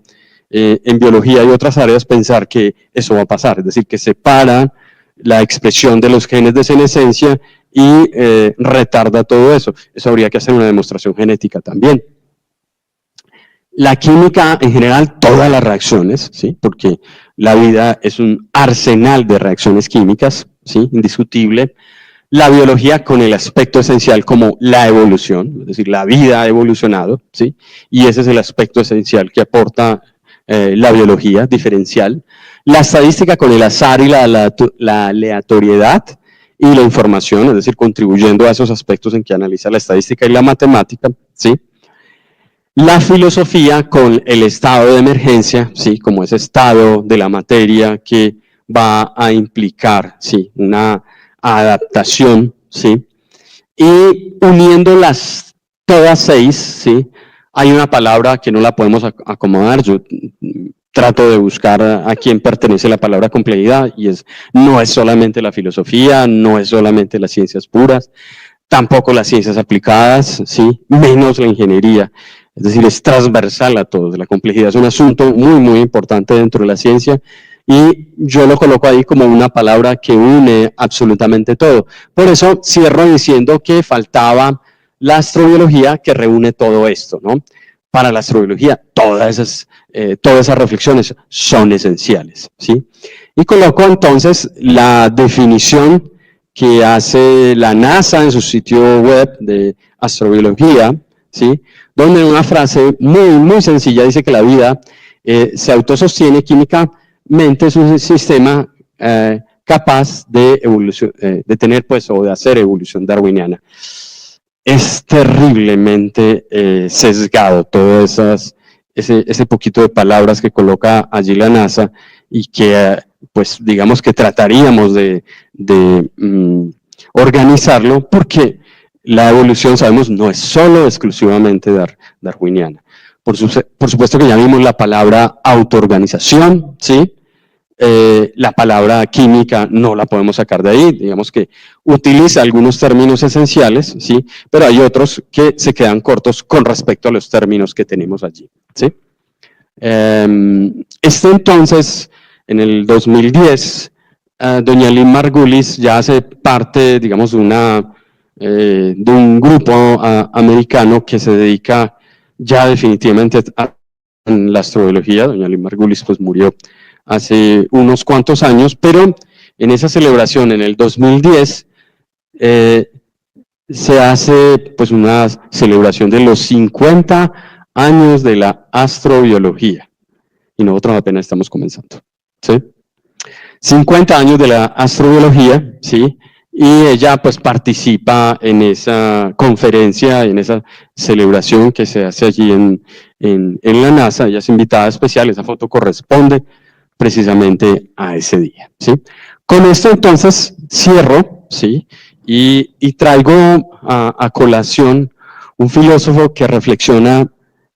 en biología y otras áreas pensar que eso va a pasar, es decir, que se para la expresión de los genes de senescencia y retarda todo eso. Eso habría que hacer una demostración genética también. La química en general, todas las reacciones, ¿sí? Porque la vida es un arsenal de reacciones químicas, ¿sí? Indiscutible. La biología con el aspecto esencial como la evolución, es decir, la vida ha evolucionado, ¿sí? Y ese es el aspecto esencial que aporta la biología diferencial. La estadística con el azar y la aleatoriedad y la información, es decir, contribuyendo a esos aspectos en que analiza la estadística y la matemática, ¿sí? La filosofía con el estado de emergencia, ¿sí? Como ese estado de la materia que va a implicar, ¿sí? Una adaptación, ¿sí? Y uniéndolas todas 6, ¿sí? Hay una palabra que no la podemos acomodar, yo trato de buscar a quién pertenece la palabra complejidad, y no es solamente la filosofía, no es solamente las ciencias puras, tampoco las ciencias aplicadas, ¿sí? Menos la ingeniería, es decir, es transversal a todos. La complejidad es un asunto muy, muy importante dentro de la ciencia, y yo lo coloco ahí como una palabra que une absolutamente todo. Por eso cierro diciendo que faltaba la astrobiología, que reúne todo esto, ¿no? Para la astrobiología, todas esas reflexiones son esenciales, ¿sí? Y coloco entonces la definición que hace la NASA en su sitio web de astrobiología, ¿sí? Donde en una frase muy, muy sencilla dice que la vida se autosostiene químicamente, es un sistema capaz de tener, pues, o de hacer evolución darwiniana. Es terriblemente sesgado todo ese poquito de palabras que coloca allí la NASA, y que pues digamos que trataríamos de organizarlo, porque la evolución, sabemos, no es solo exclusivamente darwiniana. Por supuesto que ya vimos la palabra autoorganización, ¿sí? La palabra química no la podemos sacar de ahí, digamos que utiliza algunos términos esenciales, ¿sí? Pero hay otros que se quedan cortos con respecto a los términos que tenemos allí, ¿sí? Entonces, en el 2010, doña Lynn Margulis ya hace parte, digamos, de un grupo americano que se dedica ya definitivamente a la astrobiología. Doña Lynn Margulis pues murió hace unos cuantos años, pero en esa celebración, en el 2010, se hace pues una celebración de los 50 años de la astrobiología, y nosotros apenas estamos comenzando, ¿sí? 50 años de la astrobiología, ¿sí? Y ella pues participa en esa conferencia, en esa celebración que se hace allí en la NASA. Ella es invitada especial, esa foto corresponde precisamente a ese día, ¿sí? Con esto entonces cierro, ¿sí? Y traigo a colación un filósofo que reflexiona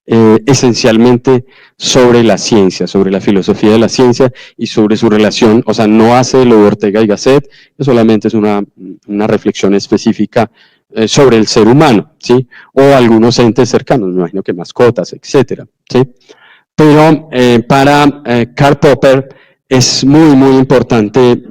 esencialmente sobre la ciencia, sobre la filosofía de la ciencia y sobre su relación, o sea, no hace lo de Ortega y Gasset, solamente es una reflexión específica sobre el ser humano, ¿sí? O algunos entes cercanos, me imagino que mascotas, etcétera, ¿sí? Pero para Karl Popper es muy, muy importante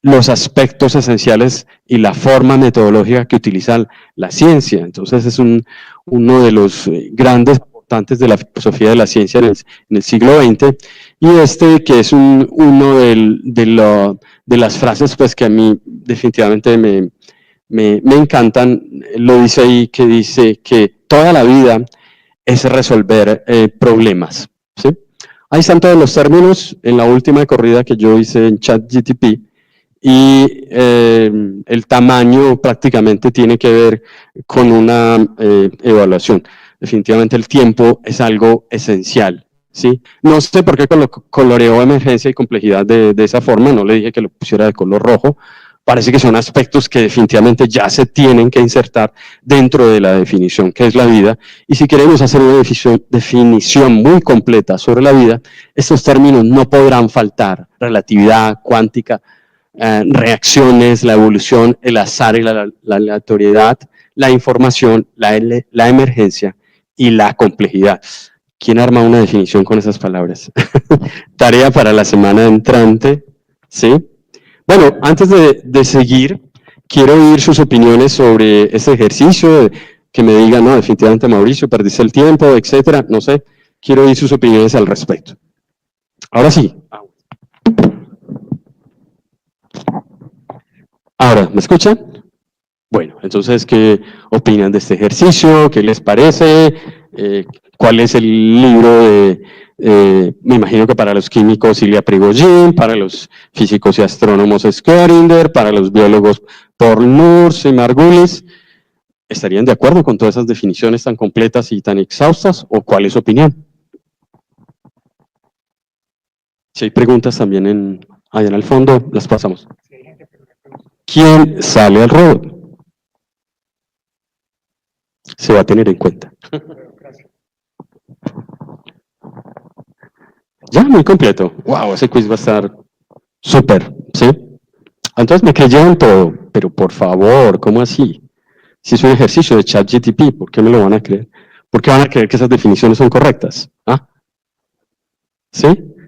los aspectos esenciales y la forma metodológica que utiliza la ciencia. Entonces es uno de los grandes aportantes de la filosofía de la ciencia en el siglo XX, y que es uno de las frases pues que a mí definitivamente me encantan, lo dice ahí, que dice que toda la vida es resolver problemas, ¿sí? Ahí están todos los términos en la última corrida que yo hice en ChatGPT, y el tamaño prácticamente tiene que ver con una evaluación. Definitivamente el tiempo es algo esencial, ¿sí? No sé por qué coloreó emergencia y complejidad de esa forma, no le dije que lo pusiera de color rojo. Parece que son aspectos que definitivamente ya se tienen que insertar dentro de la definición que es la vida, y si queremos hacer una definición muy completa sobre la vida, estos términos no podrán faltar: relatividad cuántica, reacciones, la evolución, el azar y la aleatoriedad, la información, la emergencia y la complejidad. ¿Quién arma una definición con esas palabras? Tarea para la semana entrante, ¿sí? Bueno, antes de seguir, quiero oír sus opiniones sobre este ejercicio, que me digan, no, definitivamente Mauricio, perdiste el tiempo, etcétera, no sé, quiero oír sus opiniones al respecto. Ahora sí. Ahora, ¿me escuchan? Bueno, entonces, ¿qué opinan de este ejercicio? ¿Qué les parece? ¿Cuál es el libro de, me imagino que para los químicos Ilya Prigogine, para los físicos y astrónomos Schrödinger, para los biólogos Paul Nurse y Margulis? ¿Estarían de acuerdo con todas esas definiciones tan completas y tan exhaustas? ¿O cuál es su opinión? Si hay preguntas también allá en el fondo, las pasamos. ¿Quién sale al ruedo? Se va a tener en cuenta. Ya, muy completo. Wow, ese quiz va a estar súper, ¿sí? Entonces me creyeron todo, pero por favor, ¿cómo así? Si es un ejercicio de ChatGPT, ¿por qué me lo van a creer? ¿Por qué van a creer que esas definiciones son correctas? ¿Ah? ¿Sí?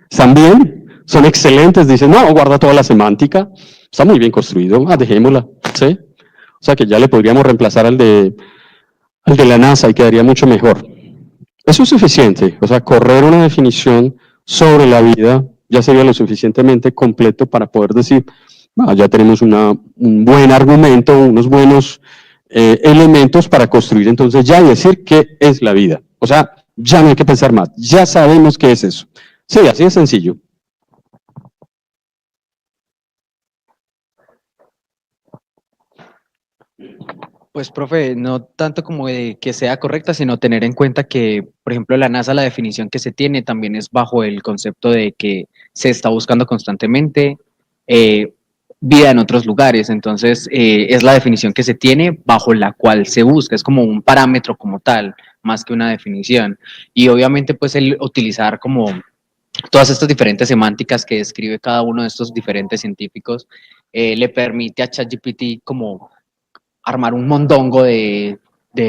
¿Están bien? ¿Son excelentes? Dicen, no, guarda toda la semántica. Está muy bien construido. Dejémosla. ¿Sí? O sea que ya le podríamos reemplazar al de la NASA y quedaría mucho mejor. Eso es suficiente. O sea, correr una definición sobre la vida ya sería lo suficientemente completo para poder decir, ya tenemos un buen argumento, unos buenos elementos para construir entonces ya y decir qué es la vida. O sea, ya no hay que pensar más, ya sabemos qué es eso. Sí, así de sencillo. Pues, profe, no tanto como de que sea correcta, sino tener en cuenta que, por ejemplo, la NASA, la definición que se tiene también es bajo el concepto de que se está buscando constantemente vida en otros lugares. Entonces, es la definición que se tiene bajo la cual se busca. Es como un parámetro como tal, más que una definición. Y obviamente, pues, el utilizar como todas estas diferentes semánticas que describe cada uno de estos diferentes científicos, le permite a ChatGPT como armar un mondongo de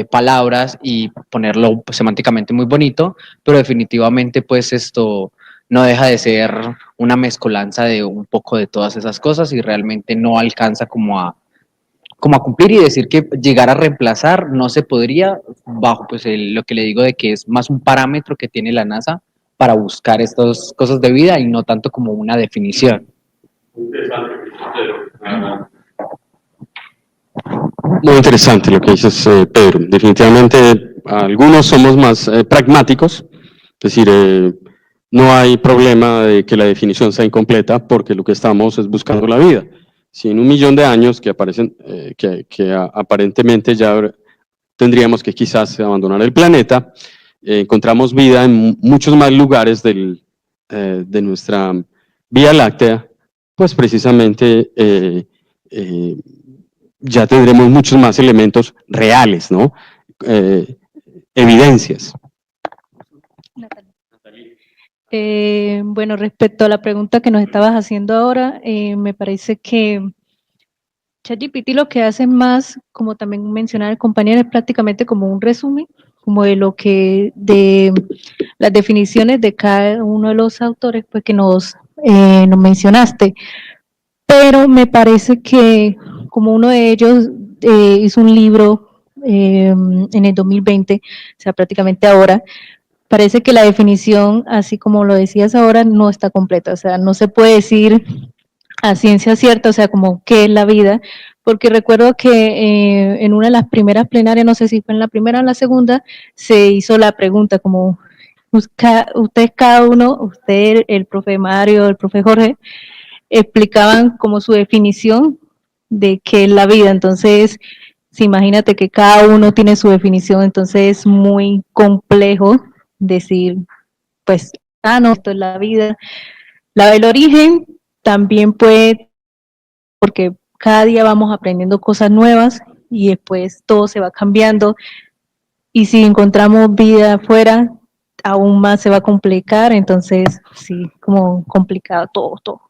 palabras y ponerlo pues, semánticamente muy bonito, pero definitivamente pues esto no deja de ser una mezcolanza de un poco de todas esas cosas y realmente no alcanza como a cumplir y decir que llegar a reemplazar no se podría bajo pues lo que le digo de que es más un parámetro que tiene la NASA para buscar estas cosas de vida y no tanto como una definición. Muy interesante lo que dices, Pedro. Definitivamente, algunos somos más pragmáticos, es decir, no hay problema de que la definición sea incompleta porque lo que estamos es buscando la vida. Si en 1.000.000 de años que aparecen, aparentemente ya tendríamos que quizás abandonar el planeta, encontramos vida en muchos más lugares de nuestra Vía Láctea, pues precisamente ya tendremos muchos más elementos reales, ¿no? Evidencias. Bueno, respecto a la pregunta que nos estabas haciendo ahora, me parece que ChatGPT lo que hace más, como también mencionaba el compañero, es prácticamente como un resumen, como de las definiciones de cada uno de los autores pues, que nos mencionaste. Pero me parece que como uno de ellos hizo un libro en el 2020, o sea, prácticamente ahora, parece que la definición, así como lo decías ahora, no está completa. O sea, no se puede decir a ciencia cierta, o sea, como qué es la vida, porque recuerdo que en una de las primeras plenarias, no sé si fue en la primera o en la segunda, se hizo la pregunta como, ustedes cada uno, usted, el profe Mario, el profe Jorge, explicaban como su definición de qué es la vida. Entonces, si imagínate que cada uno tiene su definición, entonces es muy complejo decir, pues, no, esto es la vida. La del origen también puede, porque cada día vamos aprendiendo cosas nuevas y después todo se va cambiando. Y si encontramos vida afuera, aún más se va a complicar. Entonces, sí, como complicado todo.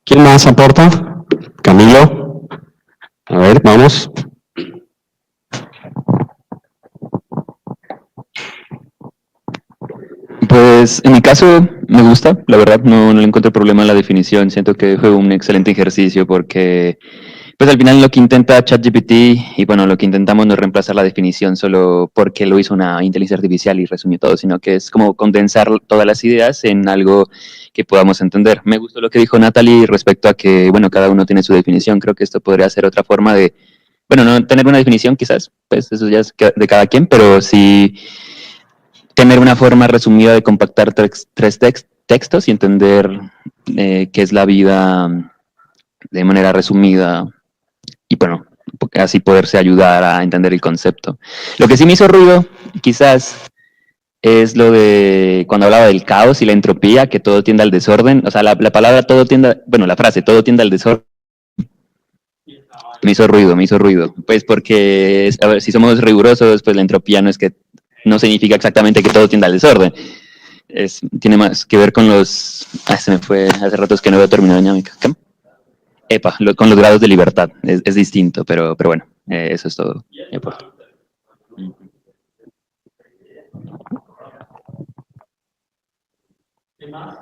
¿Quién más aporta? Camilo. A ver, vamos. Pues en mi caso me gusta, la verdad no le encuentro problema a la definición, siento que fue un excelente ejercicio porque Pues al final lo que intenta ChatGPT, y bueno, lo que intentamos no es reemplazar la definición solo porque lo hizo una inteligencia artificial y resumió todo, sino que es como condensar todas las ideas en algo que podamos entender. Me gustó lo que dijo Natalie respecto a que, bueno, cada uno tiene su definición. Creo que esto podría ser otra forma de, bueno, no tener una definición quizás, pues eso ya es de cada quien, pero sí tener una forma resumida de compactar tres textos y entender qué es la vida de manera resumida y bueno, así poderse ayudar a entender el concepto. Lo que sí me hizo ruido, quizás, es lo de cuando hablaba del caos y la entropía, que todo tiende al desorden. O sea, la palabra todo tiende, bueno, la frase todo tiende al desorden. Me hizo ruido. Pues porque, a ver, si somos rigurosos, pues la entropía no es que, no significa exactamente que todo tienda al desorden. Tiene más que ver con los, se me fue, hace ratos que no veo termodinámica. ¿Qué? Con los grados de libertad, es distinto, pero bueno, eso es todo. Epa. ¿Qué más?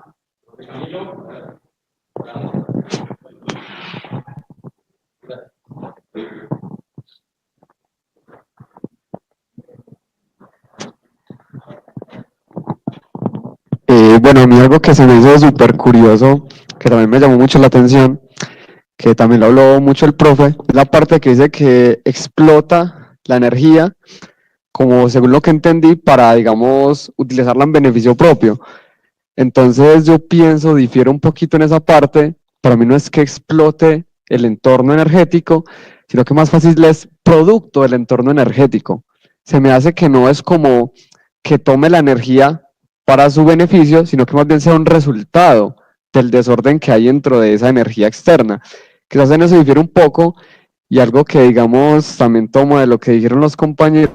Bueno, a mí algo que se me hizo súper curioso, que también me llamó mucho la atención, que también lo habló mucho el profe, es la parte que dice que explota la energía, como según lo que entendí, para, digamos, utilizarla en beneficio propio. Entonces yo pienso, difiero un poquito en esa parte, para mí no es que explote el entorno energético, sino que más fácil es producto del entorno energético. Se me hace que no es como que tome la energía para su beneficio, sino que más bien sea un resultado del desorden que hay dentro de esa energía externa. Quizás en eso difiere un poco, y algo que, digamos, también tomo de lo que dijeron los compañeros,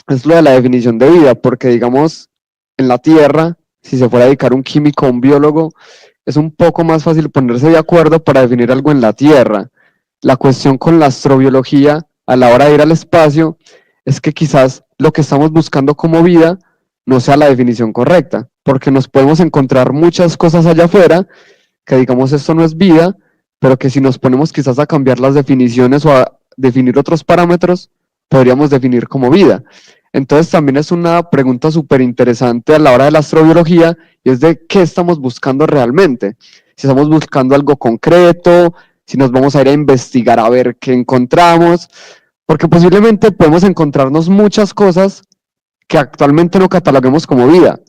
es lo de la definición de vida, porque, digamos, en la Tierra, si se fuera a dedicar un químico o un biólogo, es un poco más fácil ponerse de acuerdo para definir algo en la Tierra. La cuestión con la astrobiología, a la hora de ir al espacio, es que quizás lo que estamos buscando como vida no sea la definición correcta, porque nos podemos encontrar muchas cosas allá afuera que digamos esto no es vida, pero que si nos ponemos quizás a cambiar las definiciones o a definir otros parámetros, podríamos definir como vida. Entonces también es una pregunta súper interesante a la hora de la astrobiología, y es de qué estamos buscando realmente. Si estamos buscando algo concreto, si nos vamos a ir a investigar a ver qué encontramos, porque posiblemente podemos encontrarnos muchas cosas que actualmente no cataloguemos como vida,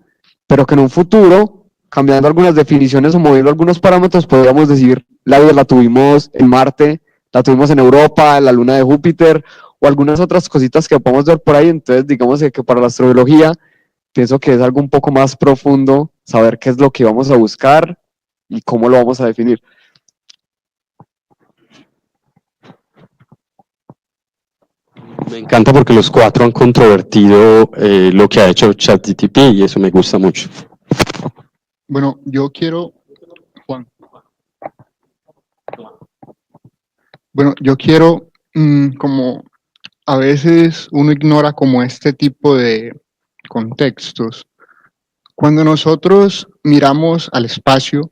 pero que en un futuro, cambiando algunas definiciones o moviendo algunos parámetros, podríamos decir, la vida la tuvimos en Marte, la tuvimos en Europa, en la luna de Júpiter, o algunas otras cositas que podemos ver por ahí. Entonces, digamos que para la astrobiología, pienso que es algo un poco más profundo, saber qué es lo que vamos a buscar y cómo lo vamos a definir. Me encanta porque los cuatro han controvertido lo que ha hecho ChatGPT y eso me gusta mucho. Bueno, yo quiero, Juan. Bueno, yo quiero, como a veces uno ignora como este tipo de contextos. Cuando nosotros miramos al espacio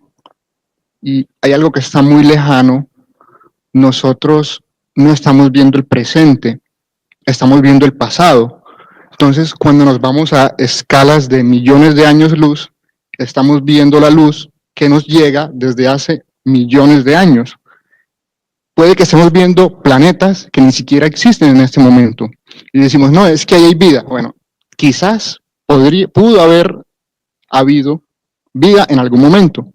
y hay algo que está muy lejano, nosotros no estamos viendo el presente, estamos viendo el pasado. Entonces, cuando nos vamos a escalas de millones de años luz, estamos viendo la luz que nos llega desde hace millones de años. Puede que estemos viendo planetas que ni siquiera existen en este momento. Y decimos, no, es que ahí hay vida. Bueno, quizás pudo haber habido vida en algún momento,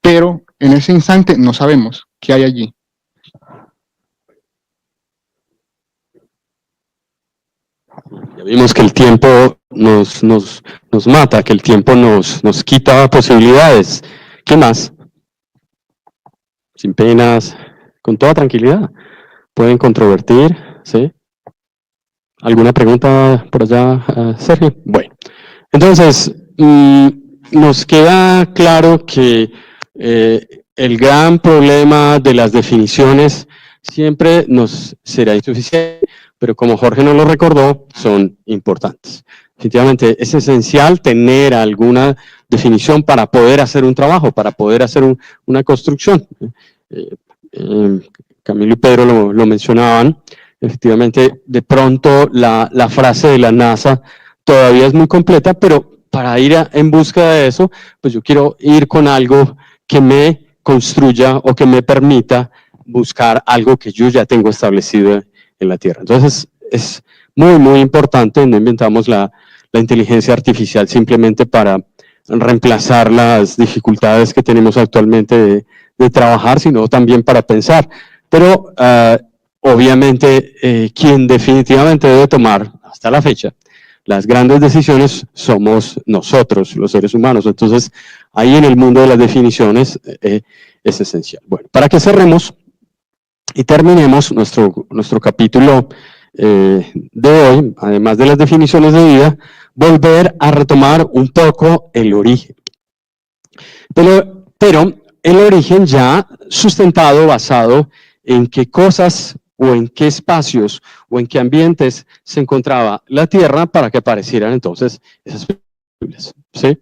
pero en ese instante no sabemos qué hay allí. Ya vimos que el tiempo nos mata, que el tiempo nos quita posibilidades. ¿Qué más? Sin penas, con toda tranquilidad. Pueden controvertir, ¿sí? ¿Alguna pregunta por allá, Sergio? Bueno, entonces, nos queda claro que el gran problema de las definiciones siempre nos será insuficiente, pero como Jorge nos lo recordó, son importantes. Definitivamente es esencial tener alguna definición para poder hacer un trabajo, para poder hacer una construcción. Camilo y Pedro lo mencionaban, efectivamente, de pronto la frase de la NASA todavía es muy completa, pero para ir en busca de eso, pues yo quiero ir con algo que me construya o que me permita buscar algo que yo ya tengo establecido en la Tierra. Entonces, es muy, muy importante, no inventamos la inteligencia artificial simplemente para reemplazar las dificultades que tenemos actualmente de trabajar, sino también para pensar. Pero obviamente quien definitivamente debe tomar hasta la fecha las grandes decisiones somos nosotros, los seres humanos. Entonces, ahí en el mundo de las definiciones es esencial. Bueno, para que cerremos y terminemos nuestro capítulo de hoy, además de las definiciones de vida, volver a retomar un poco el origen. Pero el origen ya sustentado, basado en qué cosas o en qué espacios o en qué ambientes se encontraba la Tierra para que aparecieran entonces esas películas, ¿sí?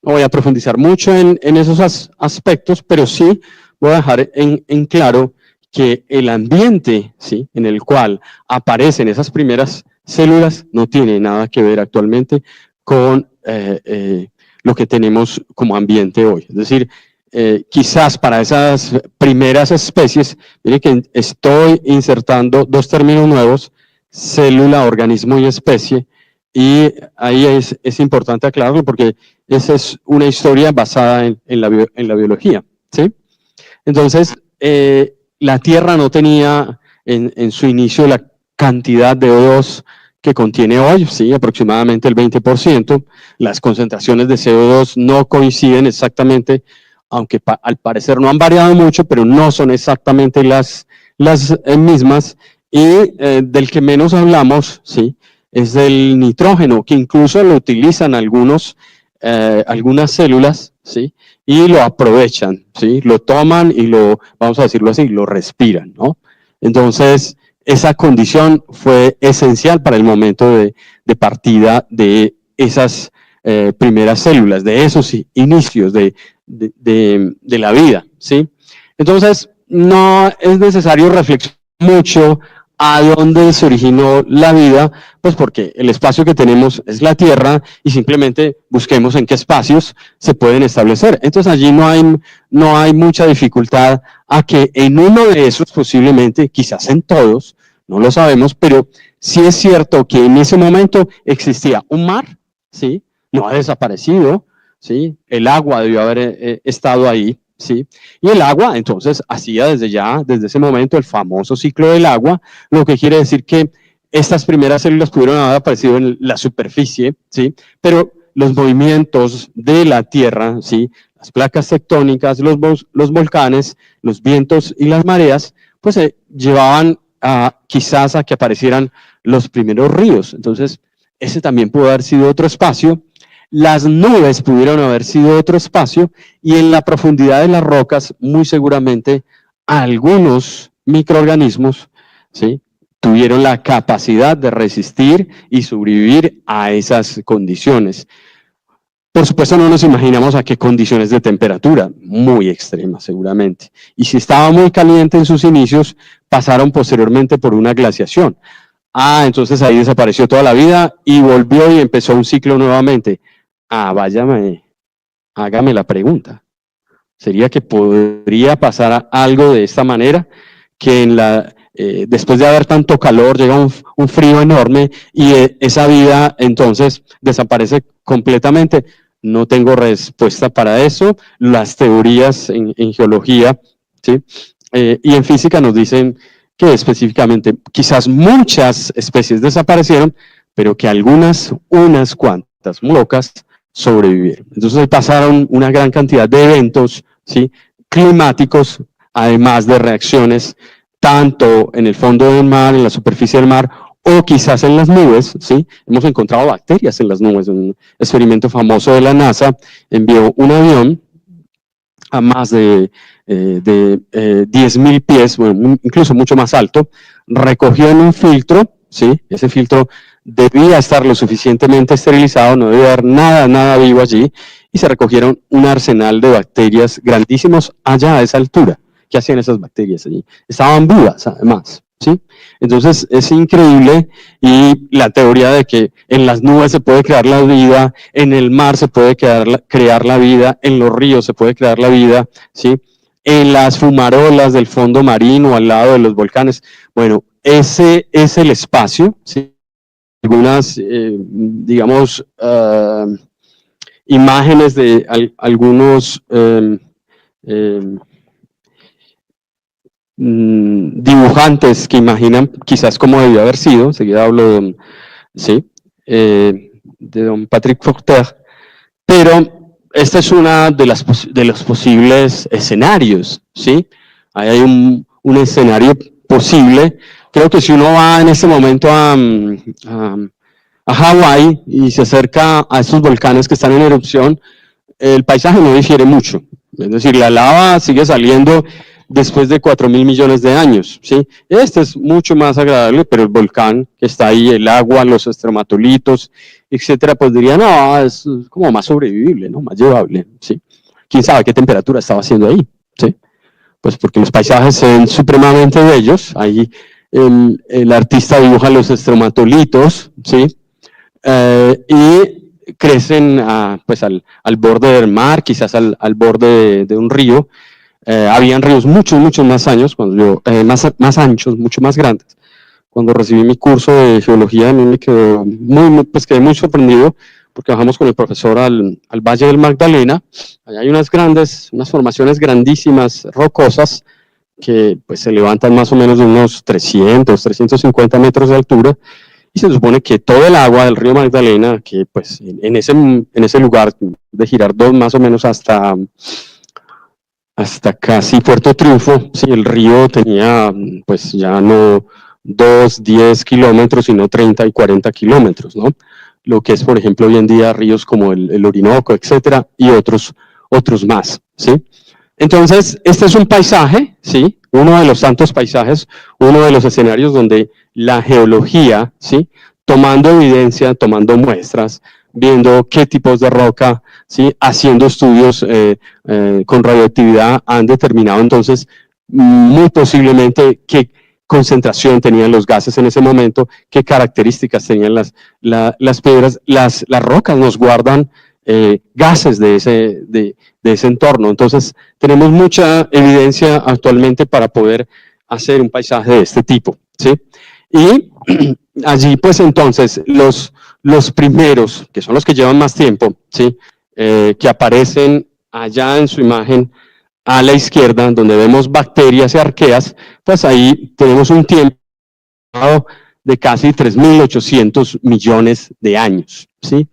No voy a profundizar mucho en esos aspectos, pero sí voy a dejar en claro que el ambiente, ¿sí?, en el cual aparecen esas primeras células no tiene nada que ver actualmente con lo que tenemos como ambiente hoy. Es decir, quizás para esas primeras especies, mire que estoy insertando dos términos nuevos, célula, organismo y especie, y ahí es importante aclararlo porque esa es una historia basada en la biología, ¿sí? Entonces, la Tierra no tenía en su inicio la cantidad de O2 que contiene hoy, ¿sí? Aproximadamente el 20%. Las concentraciones de CO2 no coinciden exactamente, aunque al parecer no han variado mucho, pero no son exactamente las mismas. Y del que menos hablamos, ¿sí?, es del nitrógeno, que incluso lo utilizan algunas células, ¿sí?, y lo aprovechan, ¿sí?, lo toman y vamos a decirlo así, lo respiran, ¿no? Entonces, esa condición fue esencial para el momento de partida de esas primeras células, de esos inicios de la vida, ¿sí? Entonces, no es necesario reflexionar mucho a dónde se originó la vida, pues porque el espacio que tenemos es la Tierra y simplemente busquemos en qué espacios se pueden establecer. Entonces allí no hay mucha dificultad a que en uno de esos, posiblemente, quizás en todos, no lo sabemos, pero sí es cierto que en ese momento existía un mar, ¿sí?, no ha desaparecido, ¿sí?, el agua debió haber estado ahí, ¿sí? Y el agua, entonces, hacía desde ese momento el famoso ciclo del agua, lo que quiere decir que estas primeras células pudieron haber aparecido en la superficie, ¿sí? Pero los movimientos de la Tierra, ¿sí?, las placas tectónicas, los volcanes, los vientos y las mareas, pues llevaban quizás a que aparecieran los primeros ríos. Entonces, ese también pudo haber sido otro espacio. Las nubes pudieron haber sido otro espacio y en la profundidad de las rocas, muy seguramente, algunos microorganismos, ¿sí?, tuvieron la capacidad de resistir y sobrevivir a esas condiciones. Por supuesto, no nos imaginamos a qué condiciones de temperatura, muy extremas seguramente. Y si estaba muy caliente en sus inicios, pasaron posteriormente por una glaciación. Entonces ahí desapareció toda la vida y volvió y empezó un ciclo nuevamente. Hágame la pregunta. ¿Sería que podría pasar algo de esta manera? Que después de haber tanto calor llega un frío enorme y esa vida entonces desaparece completamente. No tengo respuesta para eso. Las teorías en geología, ¿sí?, y en física nos dicen que específicamente quizás muchas especies desaparecieron, pero que unas cuantas, muy pocas, sobrevivieron. Entonces pasaron una gran cantidad de eventos, ¿sí?, climáticos, además de reacciones tanto en el fondo del mar, en la superficie del mar, o quizás en las nubes, ¿sí? Hemos encontrado bacterias en las nubes. Un experimento famoso de la NASA envió un avión a más de 10.000 pies, bueno, incluso mucho más alto, recogió en un filtro, ¿sí?, ese filtro debía estar lo suficientemente esterilizado, no debía haber nada vivo allí, y se recogieron un arsenal de bacterias grandísimos allá a esa altura, ¿qué hacían esas bacterias allí? Estaban vivas, además, ¿sí? Entonces, es increíble, y la teoría de que en las nubes se puede crear la vida, en el mar se puede crear la vida, en los ríos se puede crear la vida, ¿sí? En las fumarolas del fondo marino, al lado de los volcanes. Bueno, ese es el espacio, ¿sí? Algunas, digamos, imágenes de algunos dibujantes que imaginan quizás cómo debió haber sido. Enseguida hablo de, ¿sí? De don Patrick Forter, pero esta es una de los posibles escenarios, ¿sí? Ahí hay un escenario posible. Creo que si uno va en este momento a Hawái y se acerca a estos volcanes que están en erupción, el paisaje no difiere mucho. Es decir, la lava sigue saliendo después de 4.000 millones de años, ¿sí? Este es mucho más agradable, pero el volcán que está ahí, el agua, los estromatolitos, etcétera, pues diría, no, es como más sobrevivible, ¿no? Más llevable, ¿sí? ¿Quién sabe qué temperatura estaba haciendo ahí? ¿Sí? Pues porque los paisajes son supremamente bellos. Ahí el artista dibuja los estromatolitos, ¿sí? Y crecen pues al borde del mar, quizás al borde de un río. Habían ríos muchos más años, cuando yo, más anchos, mucho más grandes. Cuando recibí mi curso de geología, a mí me quedó quedé muy sorprendido, porque bajamos con el profesor al Valle del Magdalena. Allá hay unas formaciones grandísimas, rocosas, que pues se levantan más o menos de unos 350 metros de altura, y se supone que todo el agua del río Magdalena, que pues en ese lugar de Girardot más o menos hasta casi Puerto Triunfo, sí, el río tenía pues ya no 10 kilómetros, sino 30 y 40 kilómetros, ¿no? Lo que es, por ejemplo, hoy en día ríos como el Orinoco, etcétera, y otros más, ¿sí? Entonces, este es un paisaje, ¿sí? Uno de los tantos paisajes, uno de los escenarios donde la geología, ¿sí? Tomando evidencia, tomando muestras, viendo qué tipos de roca, ¿sí? Haciendo estudios con radioactividad, han determinado entonces muy posiblemente qué concentración tenían los gases en ese momento, qué características tenían las piedras. Las rocas nos guardan gases de ese entorno. Entonces, tenemos mucha evidencia actualmente para poder hacer un paisaje de este tipo, ¿sí? Y allí, pues entonces, los primeros, que son los que llevan más tiempo, ¿sí? Que aparecen allá en su imagen a la izquierda, donde vemos bacterias y arqueas, pues ahí tenemos un tiempo de casi 3.800 millones de años, ¿sí?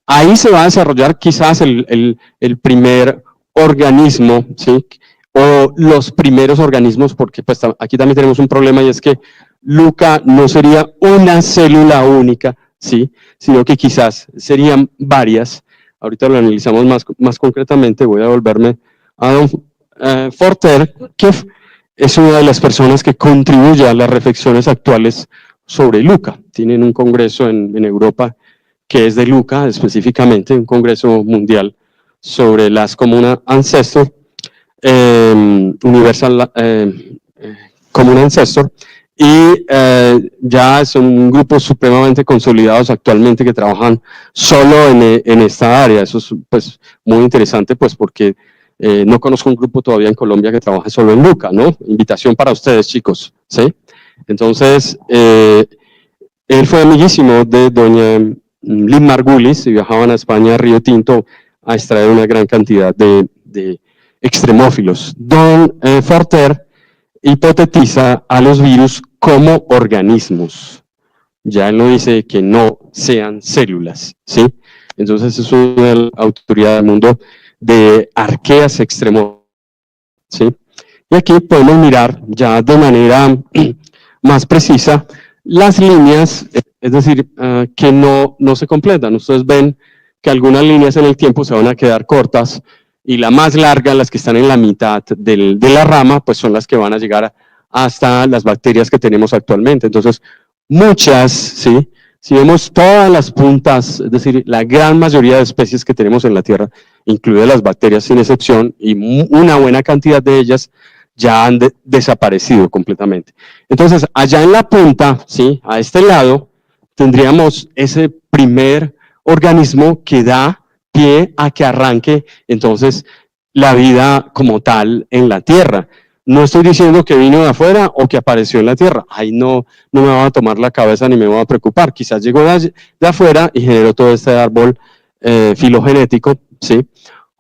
Ahí se va a desarrollar quizás el primer organismo, ¿sí? O los primeros organismos, porque pues aquí también tenemos un problema, y es que LUCA no sería una célula única, ¿sí? Sino que quizás serían varias. Ahorita lo analizamos más concretamente. Voy a volverme a don Forter, que es una de las personas que contribuye a las reflexiones actuales sobre LUCA. Tienen un congreso en Europa que es de LUCA, específicamente un congreso mundial sobre las Common Ancestor, Universal Common Ancestor, y ya es un grupo supremamente consolidados actualmente que trabajan solo en esta área. Eso es pues muy interesante, pues porque no conozco un grupo todavía en Colombia que trabaje solo en LUCA, ¿no? Invitación para ustedes, chicos, ¿sí? Entonces, él fue amiguísimo de doña Lynn Margulis, y viajaban a España, a Río Tinto, a extraer una gran cantidad de extremófilos. Don Forter hipotetiza a los virus como organismos. Ya él no dice que no sean células, ¿sí? Entonces es una autoridad del mundo de arqueas extremófilas, ¿sí? Y aquí podemos mirar ya de manera más precisa las líneas, es decir, que no se completan. Ustedes ven que algunas líneas en el tiempo se van a quedar cortas, y la más larga, las que están en la mitad de la rama, pues son las que van a llegar hasta las bacterias que tenemos actualmente. Entonces, muchas, ¿sí? Si vemos todas las puntas, es decir, la gran mayoría de especies que tenemos en la Tierra, incluidas las bacterias sin excepción, y una buena cantidad de ellas ya han desaparecido completamente. Entonces, allá en la punta, ¿sí? A este lado, tendríamos ese primer organismo que da pie a que arranque, entonces, la vida como tal en la Tierra. No estoy diciendo que vino de afuera o que apareció en la Tierra. Ahí no me va a tomar la cabeza ni me va a preocupar. Quizás llegó de afuera y generó todo este árbol filogenético, ¿sí?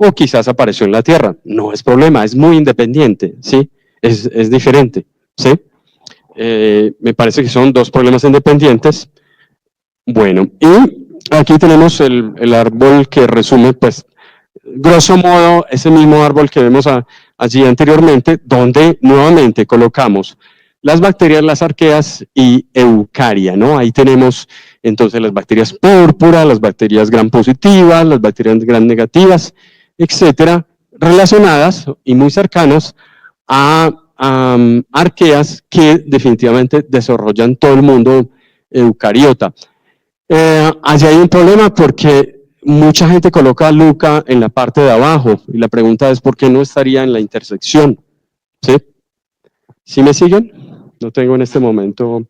O quizás apareció en la Tierra. No es problema, es muy independiente, ¿sí? Es diferente, ¿sí? Me parece que son dos problemas independientes. Bueno, y aquí tenemos el árbol que resume, pues, grosso modo, ese mismo árbol que vemos allí anteriormente, donde nuevamente colocamos las bacterias, las arqueas y eucaria, ¿no? Ahí tenemos entonces las bacterias púrpura, las bacterias gram positivas, las bacterias gram negativas, etcétera, relacionadas y muy cercanas a arqueas que definitivamente desarrollan todo el mundo eucariota. Allí hay un problema porque mucha gente coloca a Luca en la parte de abajo y la pregunta es ¿por qué no estaría en la intersección? ¿Sí? ¿Sí me siguen? No tengo en este momento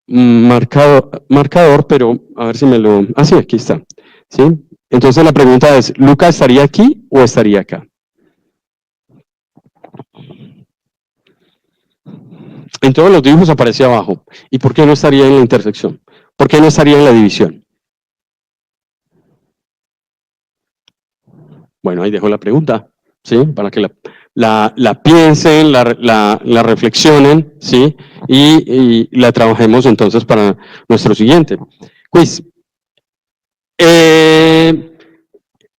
marcador, pero a ver si me lo... Ah, sí, aquí está. ¿Sí? Entonces la pregunta es, ¿Luca estaría aquí o estaría acá? En todos los dibujos aparece abajo. ¿Y por qué no estaría en la intersección? ¿Por qué no estaría en la división? Bueno, ahí dejo la pregunta, ¿sí? Para que la piensen, la reflexionen, ¿sí? Y la trabajemos entonces para nuestro siguiente quiz.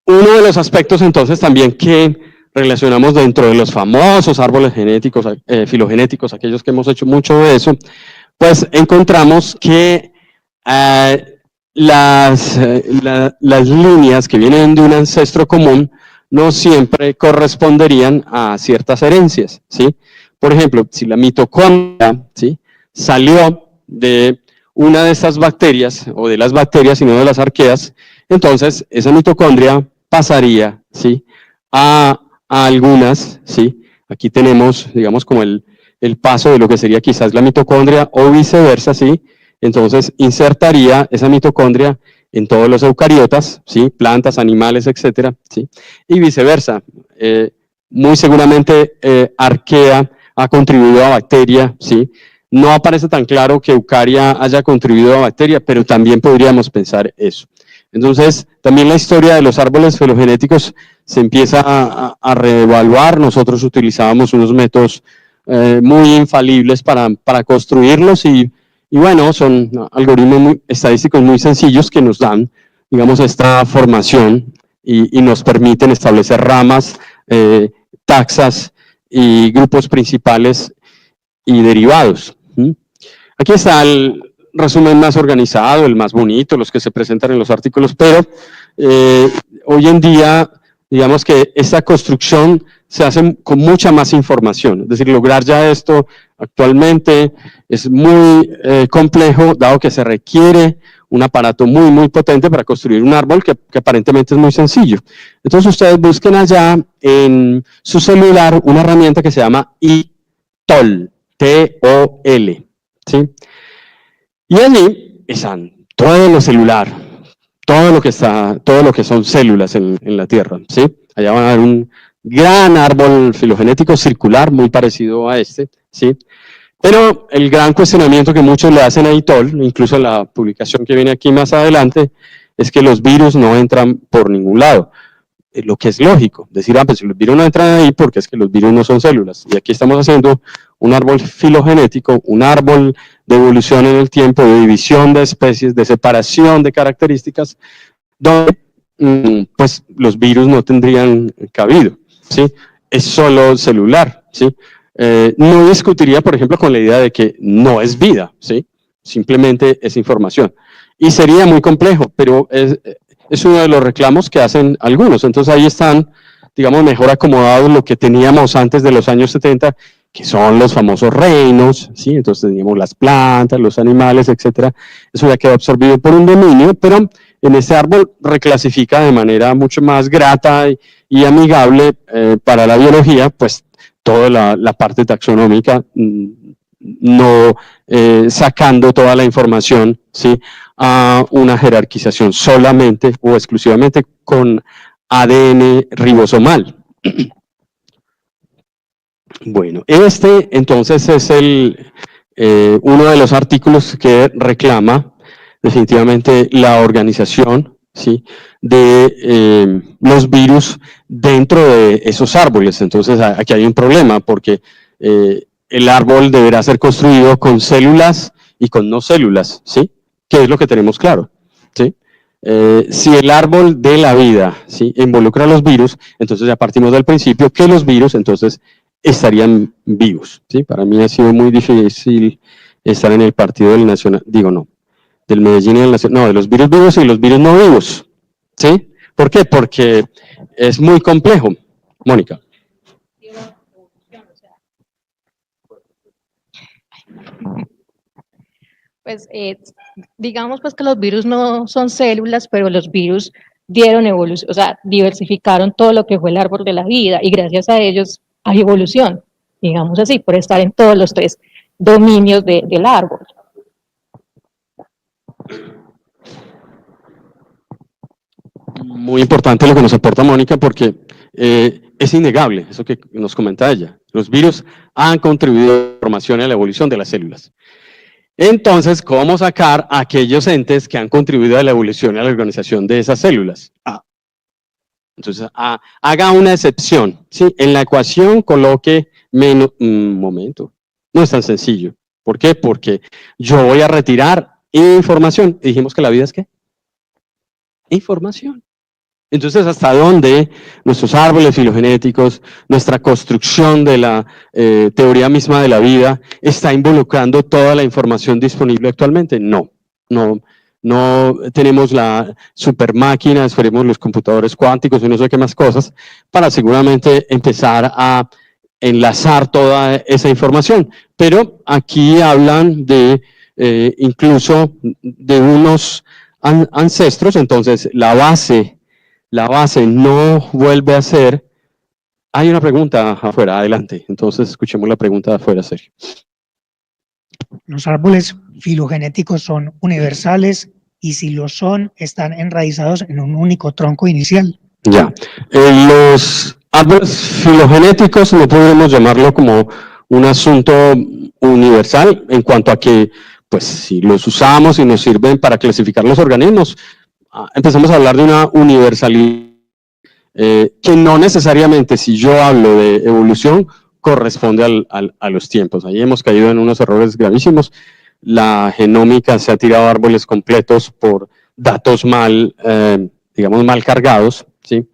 Uno de los aspectos entonces también que relacionamos dentro de los famosos árboles genéticos, filogenéticos, aquellos que hemos hecho mucho de eso, pues encontramos que las líneas que vienen de un ancestro común no siempre corresponderían a ciertas herencias, ¿sí? Por ejemplo, si la mitocondria, ¿sí?, salió de una de estas bacterias, o de las bacterias y no de las arqueas, entonces esa mitocondria pasaría, ¿sí?, a algunas, ¿sí? Aquí tenemos, digamos, como el paso de lo que sería quizás la mitocondria o viceversa, ¿sí? Entonces insertaría esa mitocondria en todos los eucariotas, ¿sí? Plantas, animales, etcétera, ¿sí? Y viceversa. Muy seguramente arquea ha contribuido a bacteria, ¿sí? No aparece tan claro que eucaria haya contribuido a bacteria, pero también podríamos pensar eso. Entonces, también la historia de los árboles filogenéticos se empieza a reevaluar. Nosotros utilizábamos unos métodos muy infalibles para construirlos y bueno, son algoritmos estadísticos muy sencillos que nos dan, digamos, esta formación y nos permiten establecer ramas, taxas y grupos principales y derivados. Aquí está el resumen más organizado, el más bonito, los que se presentan en los artículos, pero hoy en día, digamos que esta construcción se hace con mucha más información, es decir, lograr ya esto actualmente es muy complejo, dado que se requiere un aparato muy potente para construir un árbol que aparentemente es muy sencillo. Entonces ustedes busquen allá en su celular una herramienta que se llama ITOL, T-O-L, ¿sí? Y allí están todo lo celular, todo lo que son células en la Tierra, ¿sí? Allá van a ver un gran árbol filogenético circular, muy parecido a este, ¿sí? Pero el gran cuestionamiento que muchos le hacen a ITOL, incluso en la publicación que viene aquí más adelante, es que los virus no entran por ningún lado. Lo que es lógico, decir, pues si los virus no entran ahí, porque es que los virus no son células. Y aquí estamos haciendo un árbol filogenético, un árbol de evolución en el tiempo, de división de especies, de separación de características, donde pues los virus no tendrían cabido, ¿sí? Es solo celular, ¿sí? No discutiría, por ejemplo, con la idea de que no es vida, ¿sí? Simplemente es información. Y sería muy complejo, pero es uno de los reclamos que hacen algunos. Entonces ahí están, digamos, mejor acomodados lo que teníamos antes de los años 70, que son los famosos reinos, ¿sí? Entonces teníamos las plantas, los animales, etcétera. Eso ya quedó absorbido por un dominio, pero en este árbol reclasifica de manera mucho más grata y amigable para la biología, pues toda la parte taxonómica, no sacando toda la información, ¿sí?, a una jerarquización solamente o exclusivamente con ADN ribosomal. Bueno, este entonces es uno de los artículos que reclama definitivamente la organización, ¿sí?, de los virus dentro de esos árboles. Entonces aquí hay un problema porque el árbol deberá ser construido con células y con no células, ¿sí?, que es lo que tenemos claro, ¿sí? Si el árbol de la vida, ¿sí?, involucra a los virus, entonces ya partimos del principio que los virus entonces estarían vivos, ¿sí? Para mí ha sido muy difícil estar en el partido del Nacional, digo no, del Medellín y del Nacional, no, de los virus vivos y los virus no vivos, ¿sí? ¿Por qué? Porque es muy complejo. Mónica. Pues digamos pues que los virus no son células, pero los virus dieron evolución, o sea, diversificaron todo lo que fue el árbol de la vida y gracias a ellos hay evolución, digamos así, por estar en todos los tres dominios del árbol. Muy importante lo que nos aporta Mónica porque es innegable, eso que nos comenta ella. Los virus han contribuido a la formación y a la evolución de las células. Entonces, ¿cómo sacar a aquellos entes que han contribuido a la evolución y a la organización de esas células? Entonces, haga una excepción, ¿sí? En la ecuación coloque menos, un momento, no es tan sencillo. ¿Por qué? Porque yo voy a retirar información. Y dijimos que la vida es ¿qué? Información. Entonces, ¿hasta dónde nuestros árboles filogenéticos, nuestra construcción de la teoría misma de la vida, está involucrando toda la información disponible actualmente? No tenemos la super máquina, esperemos los computadores cuánticos y no sé qué más cosas, para seguramente empezar a enlazar toda esa información. Pero aquí hablan de incluso de unos ancestros, entonces la base no vuelve a ser. Hay una pregunta afuera, adelante. Entonces escuchemos la pregunta de afuera, Sergio. Los árboles filogenéticos son universales y si lo son, están enraizados en un único tronco inicial. Ya. Los árboles filogenéticos no podemos llamarlo como un asunto universal en cuanto a que, pues, si los usamos y nos sirven para clasificar los organismos, empezamos a hablar de una universalidad que no necesariamente, si yo hablo de evolución, corresponde a los tiempos. Ahí hemos caído en unos errores gravísimos. La genómica se ha tirado árboles completos por datos digamos, mal cargados, ¿sí?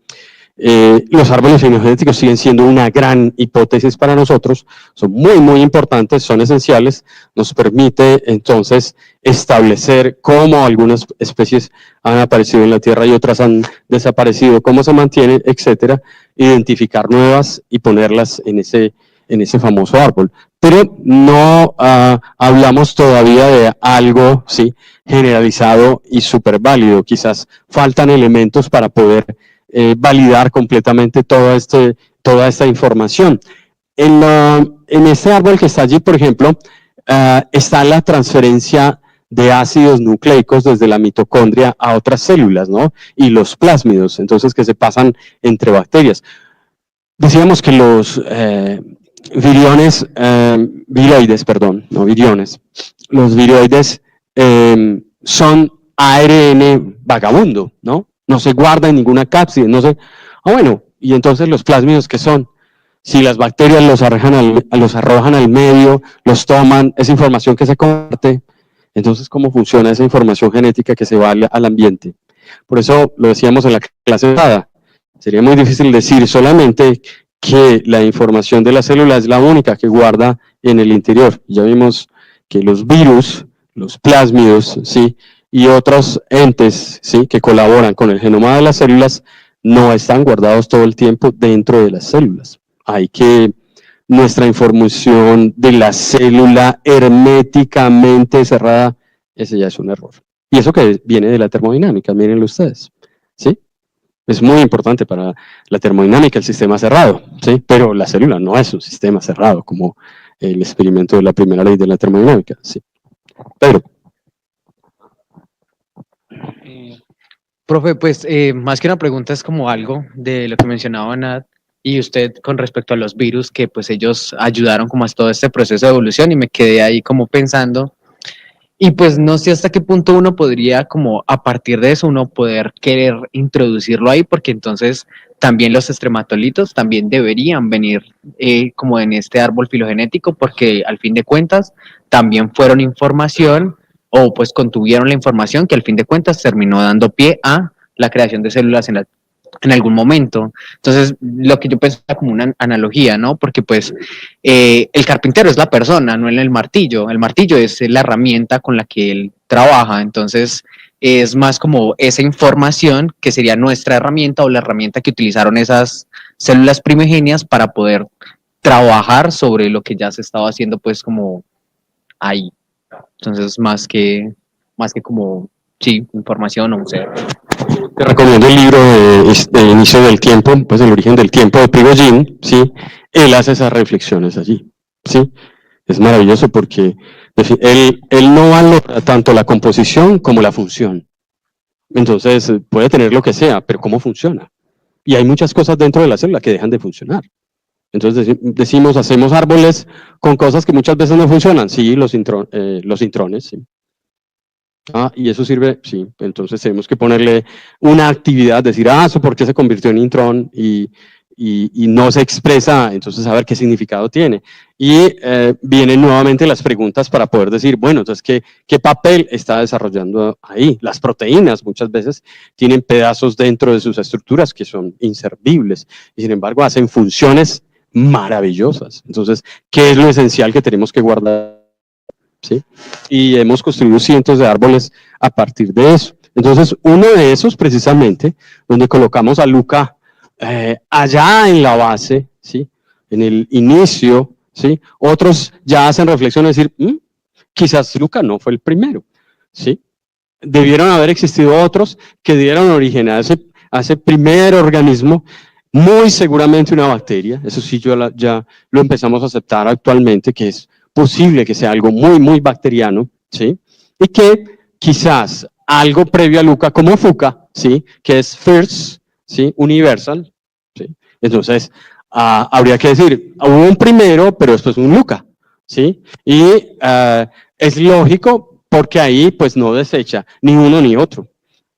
Los árboles filogenéticos siguen siendo una gran hipótesis para nosotros, son muy importantes, son esenciales, nos permite entonces establecer cómo algunas especies han aparecido en la Tierra y otras han desaparecido, cómo se mantienen, etcétera, identificar nuevas y ponerlas en ese famoso árbol. Pero no hablamos todavía de algo, ¿sí?, generalizado y súper válido, quizás faltan elementos para poder validar completamente toda esta información. En este árbol que está allí, por ejemplo, está la transferencia de ácidos nucleicos desde la mitocondria a otras células, ¿no? Y los plásmidos, entonces, que se pasan entre bacterias. Decíamos que los los virioides son ARN vagabundo, ¿no? No se guarda en ninguna cápside, no se... bueno, y entonces los plásmidos, ¿qué son? Si las bacterias los arrojan al medio, los toman, esa información que se comparte, entonces, ¿cómo funciona esa información genética que se va al ambiente? Por eso lo decíamos en la clase pasada, sería muy difícil decir solamente que la información de la célula es la única que guarda en el interior. Ya vimos que los virus, los plásmidos, ¿sí?, y otros entes, ¿sí?, que colaboran con el genoma de las células, no están guardados todo el tiempo dentro de las células. Hay que nuestra información de la célula herméticamente cerrada, ese ya es un error. Y eso que viene de la termodinámica, mírenlo ustedes, ¿sí? Es muy importante para la termodinámica el sistema cerrado, ¿sí? Pero la célula no es un sistema cerrado, como el experimento de la primera ley de la termodinámica, ¿sí? Pedro. Profe, pues más que una pregunta es como algo de lo que mencionaba Nat y usted con respecto a los virus, que pues ellos ayudaron como a todo este proceso de evolución y me quedé ahí como pensando, y pues no sé hasta qué punto uno podría como a partir de eso uno poder querer introducirlo ahí, porque entonces también los estrematolitos también deberían venir como en este árbol filogenético, porque al fin de cuentas también fueron información o pues contuvieron la información que al fin de cuentas terminó dando pie a la creación de células en algún momento. Entonces, lo que yo pensaba como una analogía, ¿no? Porque pues el carpintero es la persona, no el martillo. El martillo es la herramienta con la que él trabaja. Entonces, es más como esa información que sería nuestra herramienta o la herramienta que utilizaron esas células primigenias para poder trabajar sobre lo que ya se estaba haciendo pues como ahí. Entonces, más que como, sí, información o un ser. Te recomiendo el libro de Inicio del Tiempo, pues El origen del tiempo de Prigogine, ¿sí? Él hace esas reflexiones allí, ¿sí? Es maravilloso porque él no valora tanto la composición como la función. Entonces, puede tener lo que sea, pero ¿cómo funciona? Y hay muchas cosas dentro de la célula que dejan de funcionar. Entonces decimos, hacemos árboles con cosas que muchas veces no funcionan. Sí, los intrones, sí. Y eso sirve, sí. Entonces tenemos que ponerle una actividad, decir, ¿eso por qué se convirtió en intrón? Y no se expresa, entonces a ver qué significado tiene. Y vienen nuevamente las preguntas para poder decir, bueno, entonces, ¿qué papel está desarrollando ahí? Las proteínas muchas veces tienen pedazos dentro de sus estructuras que son inservibles y sin embargo hacen funciones maravillosas. Entonces, ¿qué es lo esencial que tenemos que guardar? ¿Sí? Y hemos construido cientos de árboles a partir de eso. Entonces, uno de esos precisamente, donde colocamos a Luca allá en la base, ¿sí? En el inicio, ¿sí? Otros ya hacen reflexiones y decir, quizás Luca no fue el primero, ¿sí? Debieron haber existido otros que dieron origen a ese primer organismo, muy seguramente una bacteria, eso sí ya lo empezamos a aceptar actualmente, que es posible que sea algo muy, muy bacteriano, ¿sí? Y que quizás algo previo a Luca, como Fuca, ¿sí? Que es first, ¿sí? Universal, ¿sí? Entonces, habría que decir, hubo un primero, pero después un Luca, ¿sí? Y es lógico porque ahí pues no desecha ni uno ni otro.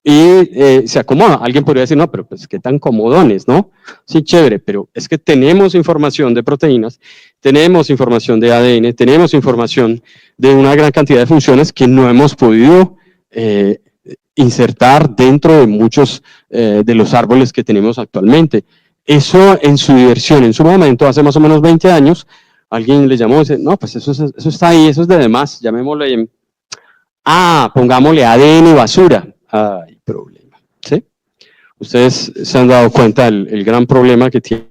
Y se acomoda. Alguien podría decir, no, pero pues qué tan comodones, ¿no? Sí, chévere, pero es que tenemos información de proteínas, tenemos información de ADN, tenemos información de una gran cantidad de funciones que no hemos podido insertar dentro de muchos de los árboles que tenemos actualmente. Eso en su diversión, en su momento, hace más o menos 20 años, alguien le llamó y dice, no, pues eso está ahí, eso es de demás, llamémosle, pongámosle ADN basura. Hay problema, ¿sí? Ustedes se han dado cuenta el gran problema que tiene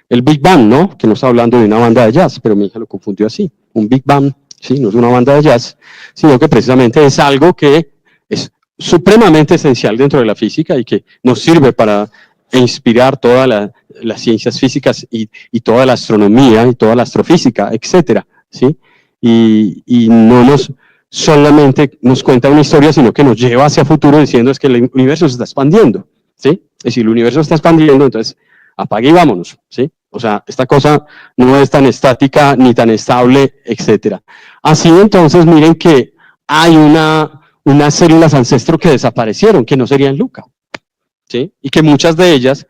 el Big Bang, ¿no? Que no está hablando de una banda de jazz, pero mi hija lo confundió así. Un Big Bang, ¿sí? No es una banda de jazz, sino que precisamente es algo que es supremamente esencial dentro de la física y que nos sirve para inspirar todas las ciencias físicas y toda la astronomía y toda la astrofísica, etcétera, ¿sí? Y no solamente nos cuenta una historia, sino que nos lleva hacia futuro diciendo es que el universo se está expandiendo, ¿sí? Y si el universo está expandiendo, entonces apague y vámonos, ¿sí? O sea, esta cosa no es tan estática ni tan estable, etcétera. Así entonces, miren que hay unas células ancestro que desaparecieron, que no serían Luca, ¿sí? Y que muchas de ellas,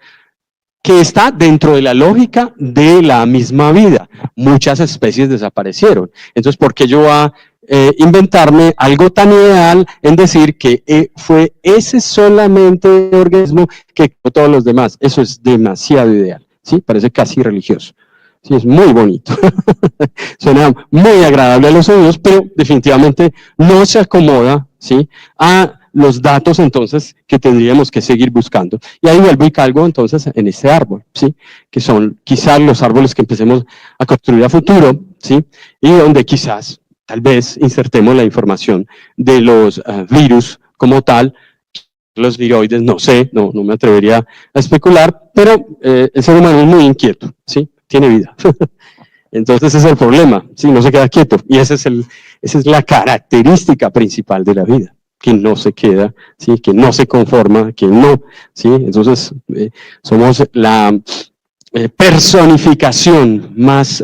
que está dentro de la lógica de la misma vida, muchas especies desaparecieron. Entonces, ¿por qué yo voy a inventarme algo tan ideal en decir que fue ese solamente organismo que creó todos los demás? Eso es demasiado ideal, ¿sí? Parece casi religioso. Sí, es muy bonito. Suena muy agradable a los oídos, pero definitivamente no se acomoda, ¿sí? A los datos entonces que tendríamos que seguir buscando. Y ahí vuelvo y calgo entonces en este árbol, ¿sí? Que son quizás los árboles que empecemos a construir a futuro, ¿sí? Y donde quizás tal vez insertemos la información de los virus como tal, los viroides, no sé, no me atrevería a especular, pero el ser humano es muy inquieto, ¿sí? Tiene vida. Entonces ese es el problema, ¿sí? No se queda quieto, y esa es la característica principal de la vida, que no se queda, ¿sí? Que no se conforma, que no, ¿sí? Entonces somos la personificación más,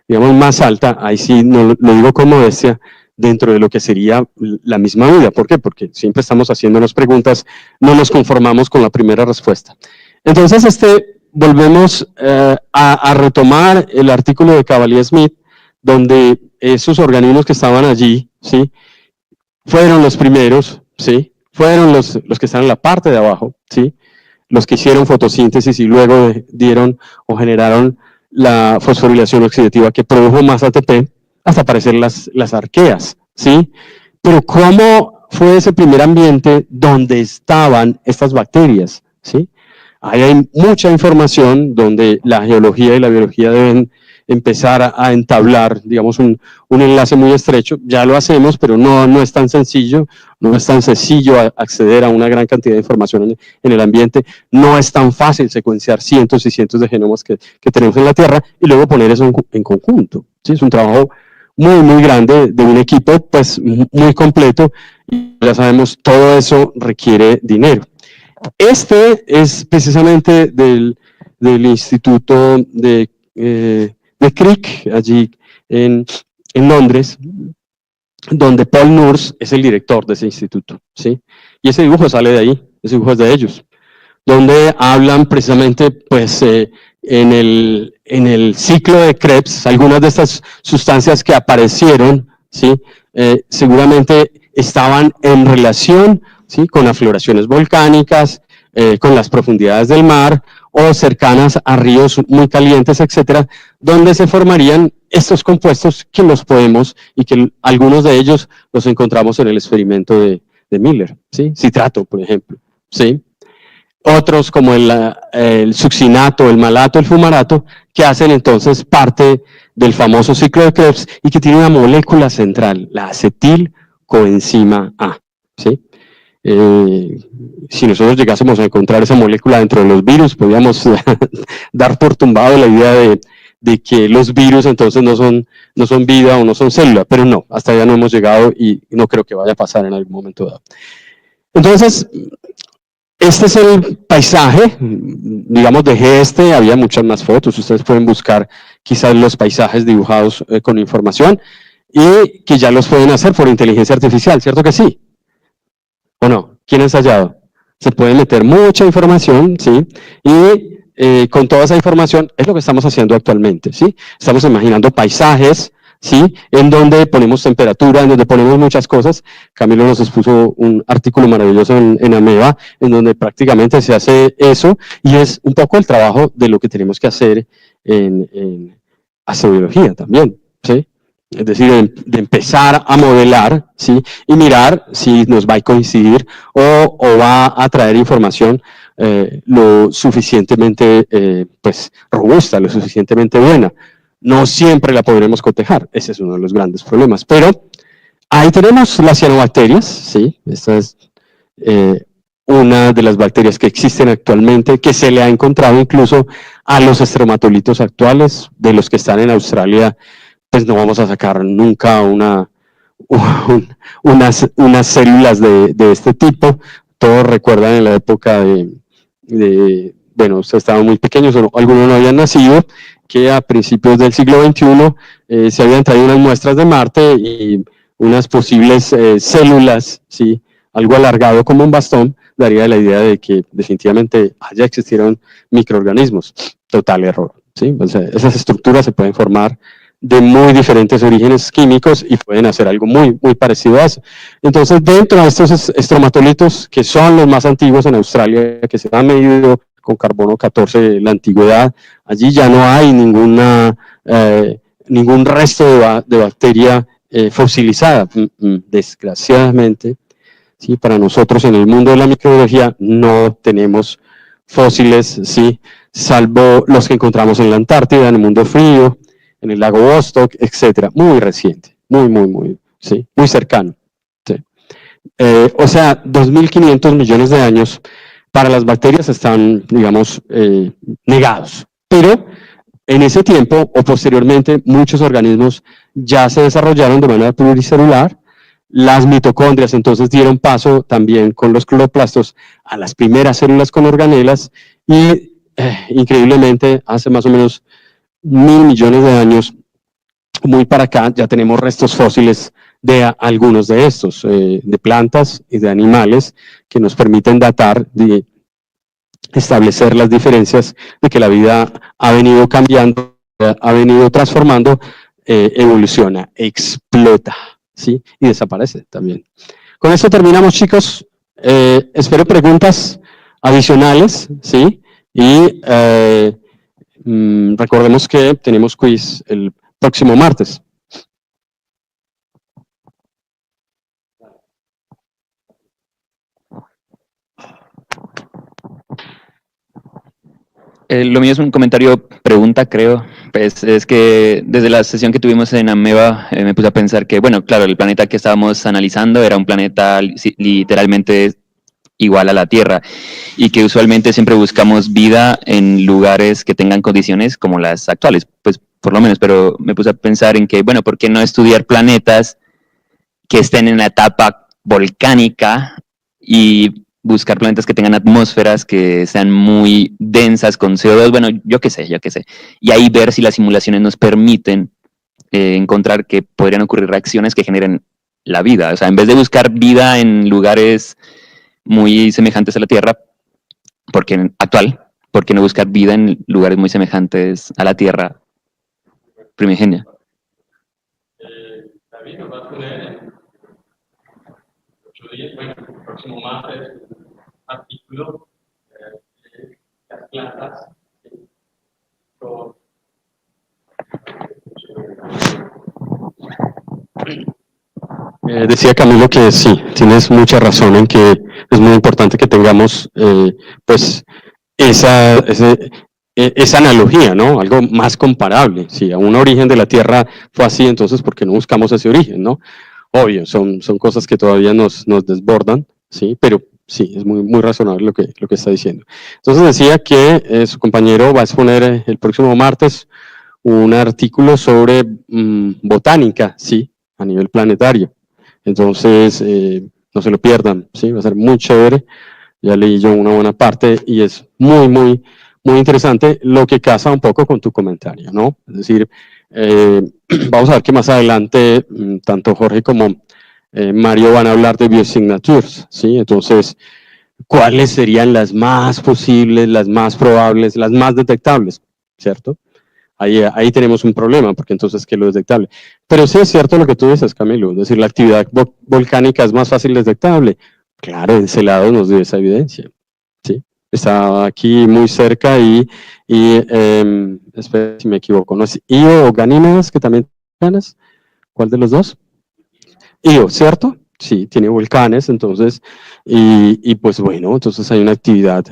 digamos, más alta, ahí sí no lo digo con modestia, dentro de lo que sería la misma vida. ¿Por qué? Porque siempre estamos haciéndonos preguntas, no nos conformamos con la primera respuesta. Entonces, volvemos a retomar el artículo de Cavalier-Smith, donde esos organismos que estaban allí, ¿sí? Fueron los primeros, ¿sí? Fueron los que están en la parte de abajo, ¿sí? Los que hicieron fotosíntesis y luego dieron o generaron la fosforilación oxidativa que produjo más ATP, hasta aparecer las arqueas, ¿sí? Pero ¿cómo fue ese primer ambiente donde estaban estas bacterias, ¿sí? Ahí hay mucha información donde la geología y la biología deben empezar a entablar, digamos, un enlace muy estrecho. Ya lo hacemos, pero no es tan sencillo, no es tan sencillo acceder a una gran cantidad de información en el ambiente, no es tan fácil secuenciar cientos y cientos de genomas que tenemos en la Tierra y luego poner eso en conjunto, ¿sí? Es un trabajo muy grande de un equipo pues muy completo, y ya sabemos, todo eso requiere dinero. Este es precisamente del Instituto de Crick, allí en Londres, donde Paul Nurse es el director de ese instituto, ¿sí? Y ese dibujo sale de ahí, ese dibujo es de ellos, donde hablan precisamente, pues, en el ciclo de Krebs, algunas de estas sustancias que aparecieron, ¿sí? Seguramente estaban en relación, ¿sí? Con afloraciones volcánicas, con las profundidades del mar, o cercanas a ríos muy calientes, etcétera, donde se formarían estos compuestos que los podemos, y que algunos de ellos los encontramos en el experimento de Miller, ¿sí? Citrato, por ejemplo, ¿sí? Otros como el succinato, el malato, el fumarato, que hacen entonces parte del famoso ciclo de Krebs y que tiene una molécula central, la acetilcoenzima A, ¿sí? Si nosotros llegásemos a encontrar esa molécula dentro de los virus, podríamos dar por tumbado la idea de que los virus entonces no son vida o no son célula, pero no, hasta allá no hemos llegado y no creo que vaya a pasar en algún momento dado. Entonces, este es el paisaje, digamos, dejé había muchas más fotos, ustedes pueden buscar quizás los paisajes dibujados con información, y que ya los pueden hacer por inteligencia artificial, ¿cierto que sí? ¿O no? ¿Quién ha ensayado? Se puede meter mucha información, ¿sí? Y con toda esa información es lo que estamos haciendo actualmente, ¿sí? Estamos imaginando paisajes, ¿sí? En donde ponemos temperatura, en donde ponemos muchas cosas. Camilo nos expuso un artículo maravilloso en Ameba, en donde prácticamente se hace eso, y es un poco el trabajo de lo que tenemos que hacer en astrobiología también, ¿sí? Es decir, de empezar a modelar, ¿sí? Y mirar si nos va a coincidir o va a traer información lo suficientemente pues, robusta, lo suficientemente buena. No siempre la podremos cotejar, ese es uno de los grandes problemas, pero ahí tenemos las cianobacterias, ¿sí? Esta es una de las bacterias que existen actualmente, que se le ha encontrado incluso a los estromatolitos actuales, de los que están en Australia. Pues no vamos a sacar nunca unas células de este tipo. Todos recuerdan en la época bueno, ustedes estaban muy pequeños, o algunos no habían nacido, que a principios del siglo XXI se habían traído unas muestras de Marte y unas posibles células, ¿sí? Algo alargado como un bastón, daría la idea de que definitivamente allá existieron microorganismos. Total error, ¿sí? O sea, esas estructuras se pueden formar de muy diferentes orígenes químicos y pueden hacer algo muy parecido a eso. Entonces, dentro de estos estromatolitos, que son los más antiguos en Australia, que se han medido con carbono 14 la antigüedad, allí ya no hay ningún resto de bacteria fosilizada. Desgraciadamente, ¿sí? Para nosotros en el mundo de la microbiología no tenemos fósiles, ¿sí? Salvo los que encontramos en la Antártida, en el mundo frío, en el lago Vostok, etcétera, muy reciente, muy, ¿sí? Muy cercano, ¿sí? O sea, 2.500 millones de años para las bacterias están, digamos, negados. Pero en ese tiempo o posteriormente muchos organismos ya se desarrollaron de manera pluricelular. Las mitocondrias entonces dieron paso también con los cloroplastos a las primeras células con organelas y increíblemente hace más o menos 1.000 millones de años, muy para acá, ya tenemos restos fósiles de algunos de estos, de plantas y de animales que nos permiten datar, de establecer las diferencias de que la vida ha venido cambiando, ha venido transformando, evoluciona, explota, ¿sí? Y desaparece también. Con esto terminamos, chicos. Espero preguntas adicionales, ¿sí? Y recordemos que tenemos quiz el próximo martes. Lo mío es un comentario, pregunta, creo. Pues es que desde la sesión que tuvimos en Ameba me puse a pensar que, bueno, claro, el planeta que estábamos analizando era un planeta literalmente igual a la Tierra y que usualmente siempre buscamos vida en lugares que tengan condiciones como las actuales, pues por lo menos, pero me puse a pensar en que, bueno, ¿por qué no estudiar planetas que estén en la etapa volcánica y buscar planetas que tengan atmósferas que sean muy densas con CO2, bueno, yo qué sé, y ahí ver si las simulaciones nos permiten encontrar que podrían ocurrir reacciones que generen la vida, o sea, en vez de buscar vida en lugares muy semejantes a la Tierra, ¿por qué no buscar vida en lugares muy semejantes a la Tierra primigenia? David nos va a poner en 8 días, bueno, el próximo martes, artículo de las plantas con Decía Camilo que sí, tienes mucha razón en que es muy importante que tengamos pues esa analogía, ¿no? Algo más comparable. Si a un origen de la Tierra fue así, entonces ¿por qué no buscamos ese origen, no? Obvio, son cosas que todavía nos desbordan, ¿sí? Pero sí, es muy razonable lo que está diciendo. Entonces decía que su compañero va a exponer el próximo martes un artículo sobre botánica, sí, a nivel planetario. Entonces, no se lo pierdan, ¿sí? Va a ser muy chévere. Ya leí yo una buena parte y es muy interesante, lo que casa un poco con tu comentario, ¿no? Es decir, vamos a ver que más adelante, tanto Jorge como Mario van a hablar de biosignatures, ¿sí? Entonces, ¿cuáles serían las más posibles, las más probables, las más detectables, ¿cierto? Ahí tenemos un problema, porque entonces, ¿qué es lo detectable? Pero sí es cierto lo que tú dices, Camilo, es decir, la actividad volcánica es más fácil detectable. Claro, de ese lado nos dio esa evidencia, ¿sí? Está aquí muy cerca y espera si me equivoco, ¿no es Io o Ganímedes, que también tiene volcanes? ¿Cuál de los dos? Io, ¿cierto? Sí, tiene volcanes, entonces, y pues bueno, entonces hay una actividad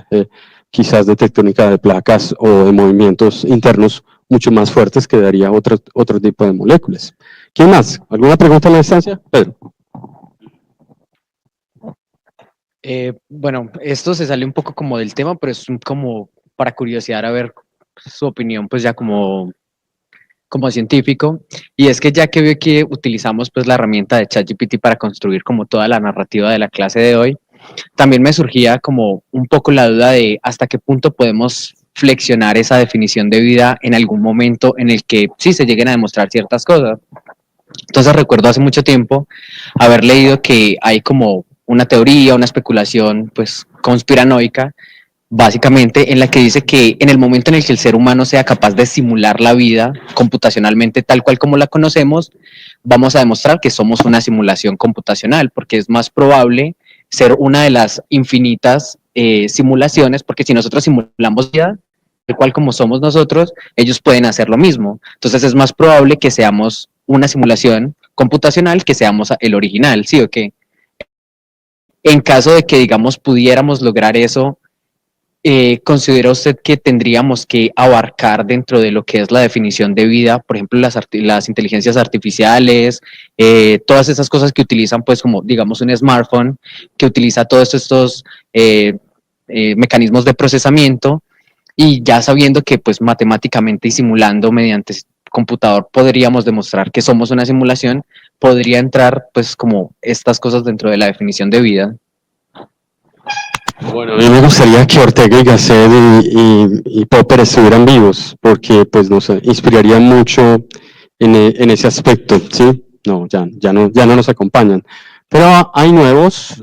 quizás de tectónica de placas o de movimientos internos mucho más fuertes que daría otro tipo de moléculas. ¿Quién más? ¿Alguna pregunta en la distancia? Pedro. Bueno, esto se sale un poco como del tema, pero es como para curiosidad a ver su opinión, pues ya como científico, y es que ya que veo que utilizamos pues la herramienta de ChatGPT para construir como toda la narrativa de la clase de hoy, también me surgía como un poco la duda de hasta qué punto podemos flexionar esa definición de vida en algún momento en el que sí se lleguen a demostrar ciertas cosas. Entonces recuerdo hace mucho tiempo haber leído que hay como una teoría, una especulación pues conspiranoica, básicamente en la que dice que en el momento en el que el ser humano sea capaz de simular la vida computacionalmente tal cual como la conocemos, vamos a demostrar que somos una simulación computacional, porque es más probable ser una de las infinitas simulaciones, porque si nosotros simulamos vida tal cual como somos nosotros, ellos pueden hacer lo mismo. Entonces es más probable que seamos una simulación computacional que seamos el original, ¿sí o qué? En caso de que, digamos, pudiéramos lograr eso, ¿considera usted que tendríamos que abarcar dentro de lo que es la definición de vida, por ejemplo, las inteligencias artificiales, todas esas cosas que utilizan, pues, como, digamos, un smartphone, que utiliza todos estos mecanismos de procesamiento, y ya sabiendo que, pues, matemáticamente y simulando mediante computador podríamos demostrar que somos una simulación, podría entrar, pues, como estas cosas dentro de la definición de vida? Bueno, a mí me gustaría que Ortega y Gasset y Popper estuvieran vivos, porque pues nos inspiraría mucho en ese aspecto, ¿sí? No, ya no nos acompañan. Pero hay nuevos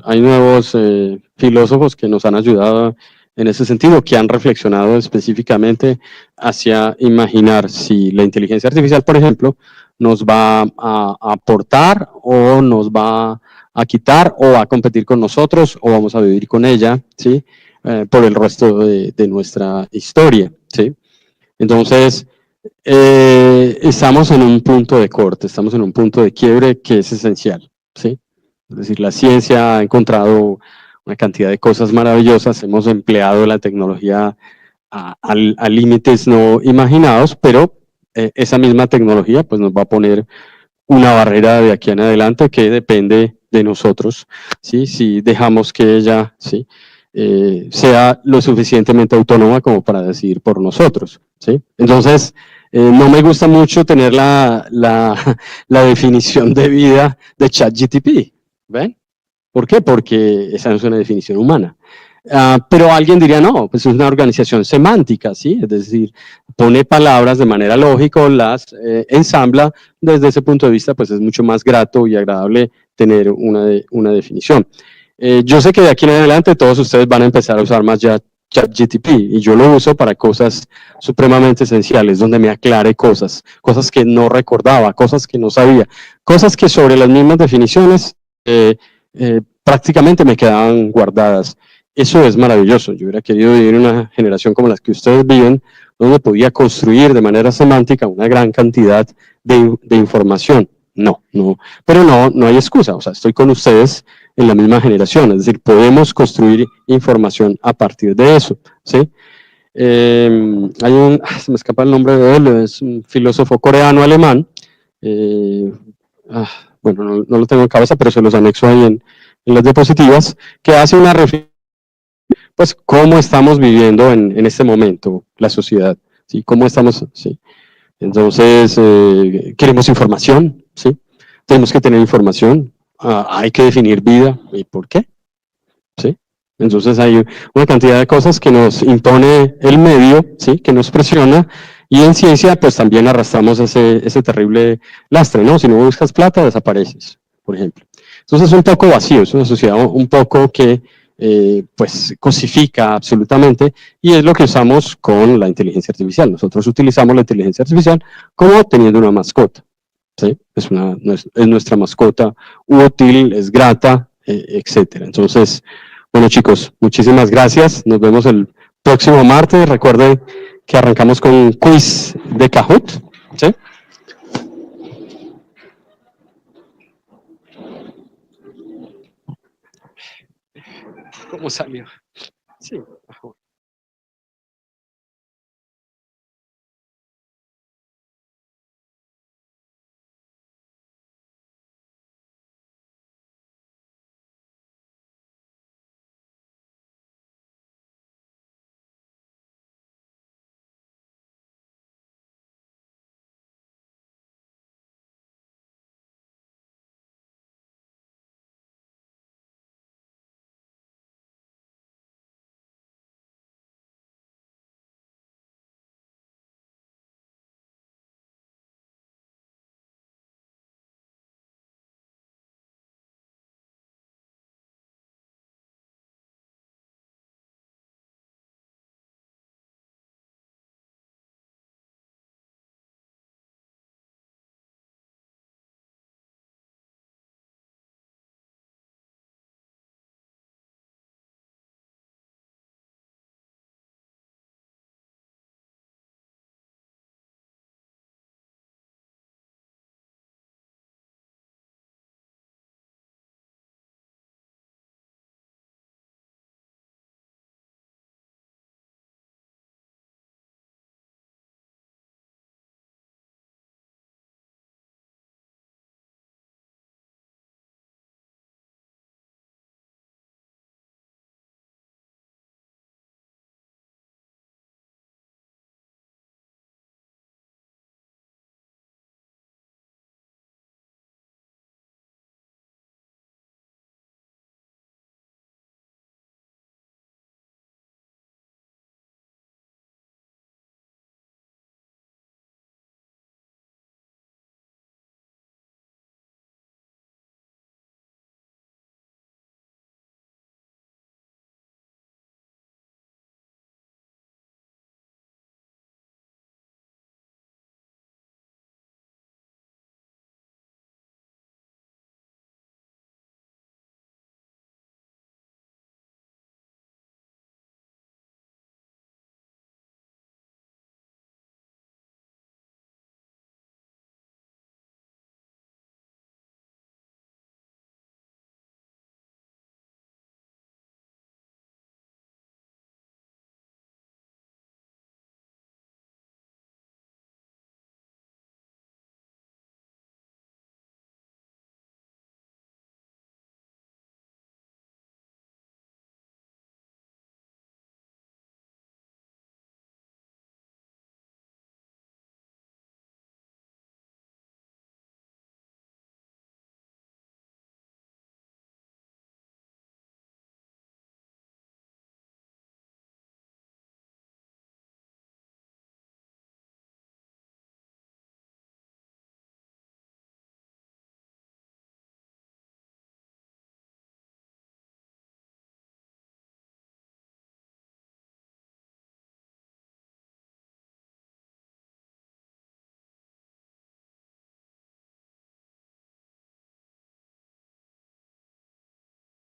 filósofos que nos han ayudado en ese sentido, que han reflexionado específicamente hacia imaginar si la inteligencia artificial, por ejemplo, nos va a aportar o nos va a quitar o a competir con nosotros o vamos a vivir con ella, ¿sí? Por el resto de nuestra historia, ¿sí? Entonces, estamos en un punto de corte, estamos en un punto de quiebre que es esencial, ¿sí? Es decir, la ciencia ha encontrado una cantidad de cosas maravillosas, hemos empleado la tecnología a límites no imaginados, pero esa misma tecnología pues nos va a poner una barrera de aquí en adelante que depende de nosotros, ¿sí? Si dejamos que ella, ¿sí? Sea lo suficientemente autónoma como para decidir por nosotros, ¿sí? Entonces, no me gusta mucho tener la definición de vida de ChatGPT, ¿ven? ¿Por qué? Porque esa no es una definición humana. Pero alguien diría, no, pues es una organización semántica, ¿sí? Es decir, pone palabras de manera lógica, las ensambla. Desde ese punto de vista, pues es mucho más grato y agradable tener una definición. Yo sé que de aquí en adelante todos ustedes van a empezar a usar más ya ChatGPT y yo lo uso para cosas supremamente esenciales, donde me aclare cosas que no recordaba, cosas que no sabía, cosas que sobre las mismas definiciones prácticamente me quedaban guardadas. Eso es maravilloso. Yo hubiera querido vivir en una generación como las que ustedes viven, donde podía construir de manera semántica una gran cantidad de información. Pero no hay excusa. O sea, estoy con ustedes en la misma generación. Es decir, podemos construir información a partir de eso, ¿sí? Se me escapa el nombre de él, es un filósofo coreano-alemán. Bueno, no lo tengo en cabeza, pero se los anexo ahí en las diapositivas, que hace una reflexión, pues, cómo estamos viviendo en este momento la sociedad, ¿sí? ¿Cómo estamos? ¿Sí? Entonces, queremos información, ¿sí? Tenemos que tener información, hay que definir vida, ¿y por qué? ¿Sí? Entonces hay una cantidad de cosas que nos impone el medio, ¿sí? Que nos presiona, y en ciencia pues también arrastramos ese terrible lastre, ¿no? Si no buscas plata, desapareces, por ejemplo. Entonces es un poco vacío, es una sociedad un poco que pues cosifica absolutamente, y es lo que usamos con la inteligencia artificial. Nosotros utilizamos la inteligencia artificial como teniendo una mascota, ¿sí? Es nuestra mascota útil, es grata, etcétera. Entonces, bueno, chicos, muchísimas gracias. Nos vemos el próximo martes. Recuerden que arrancamos con un quiz de Kahoot, ¿sí? ¿Cómo salió? Sí.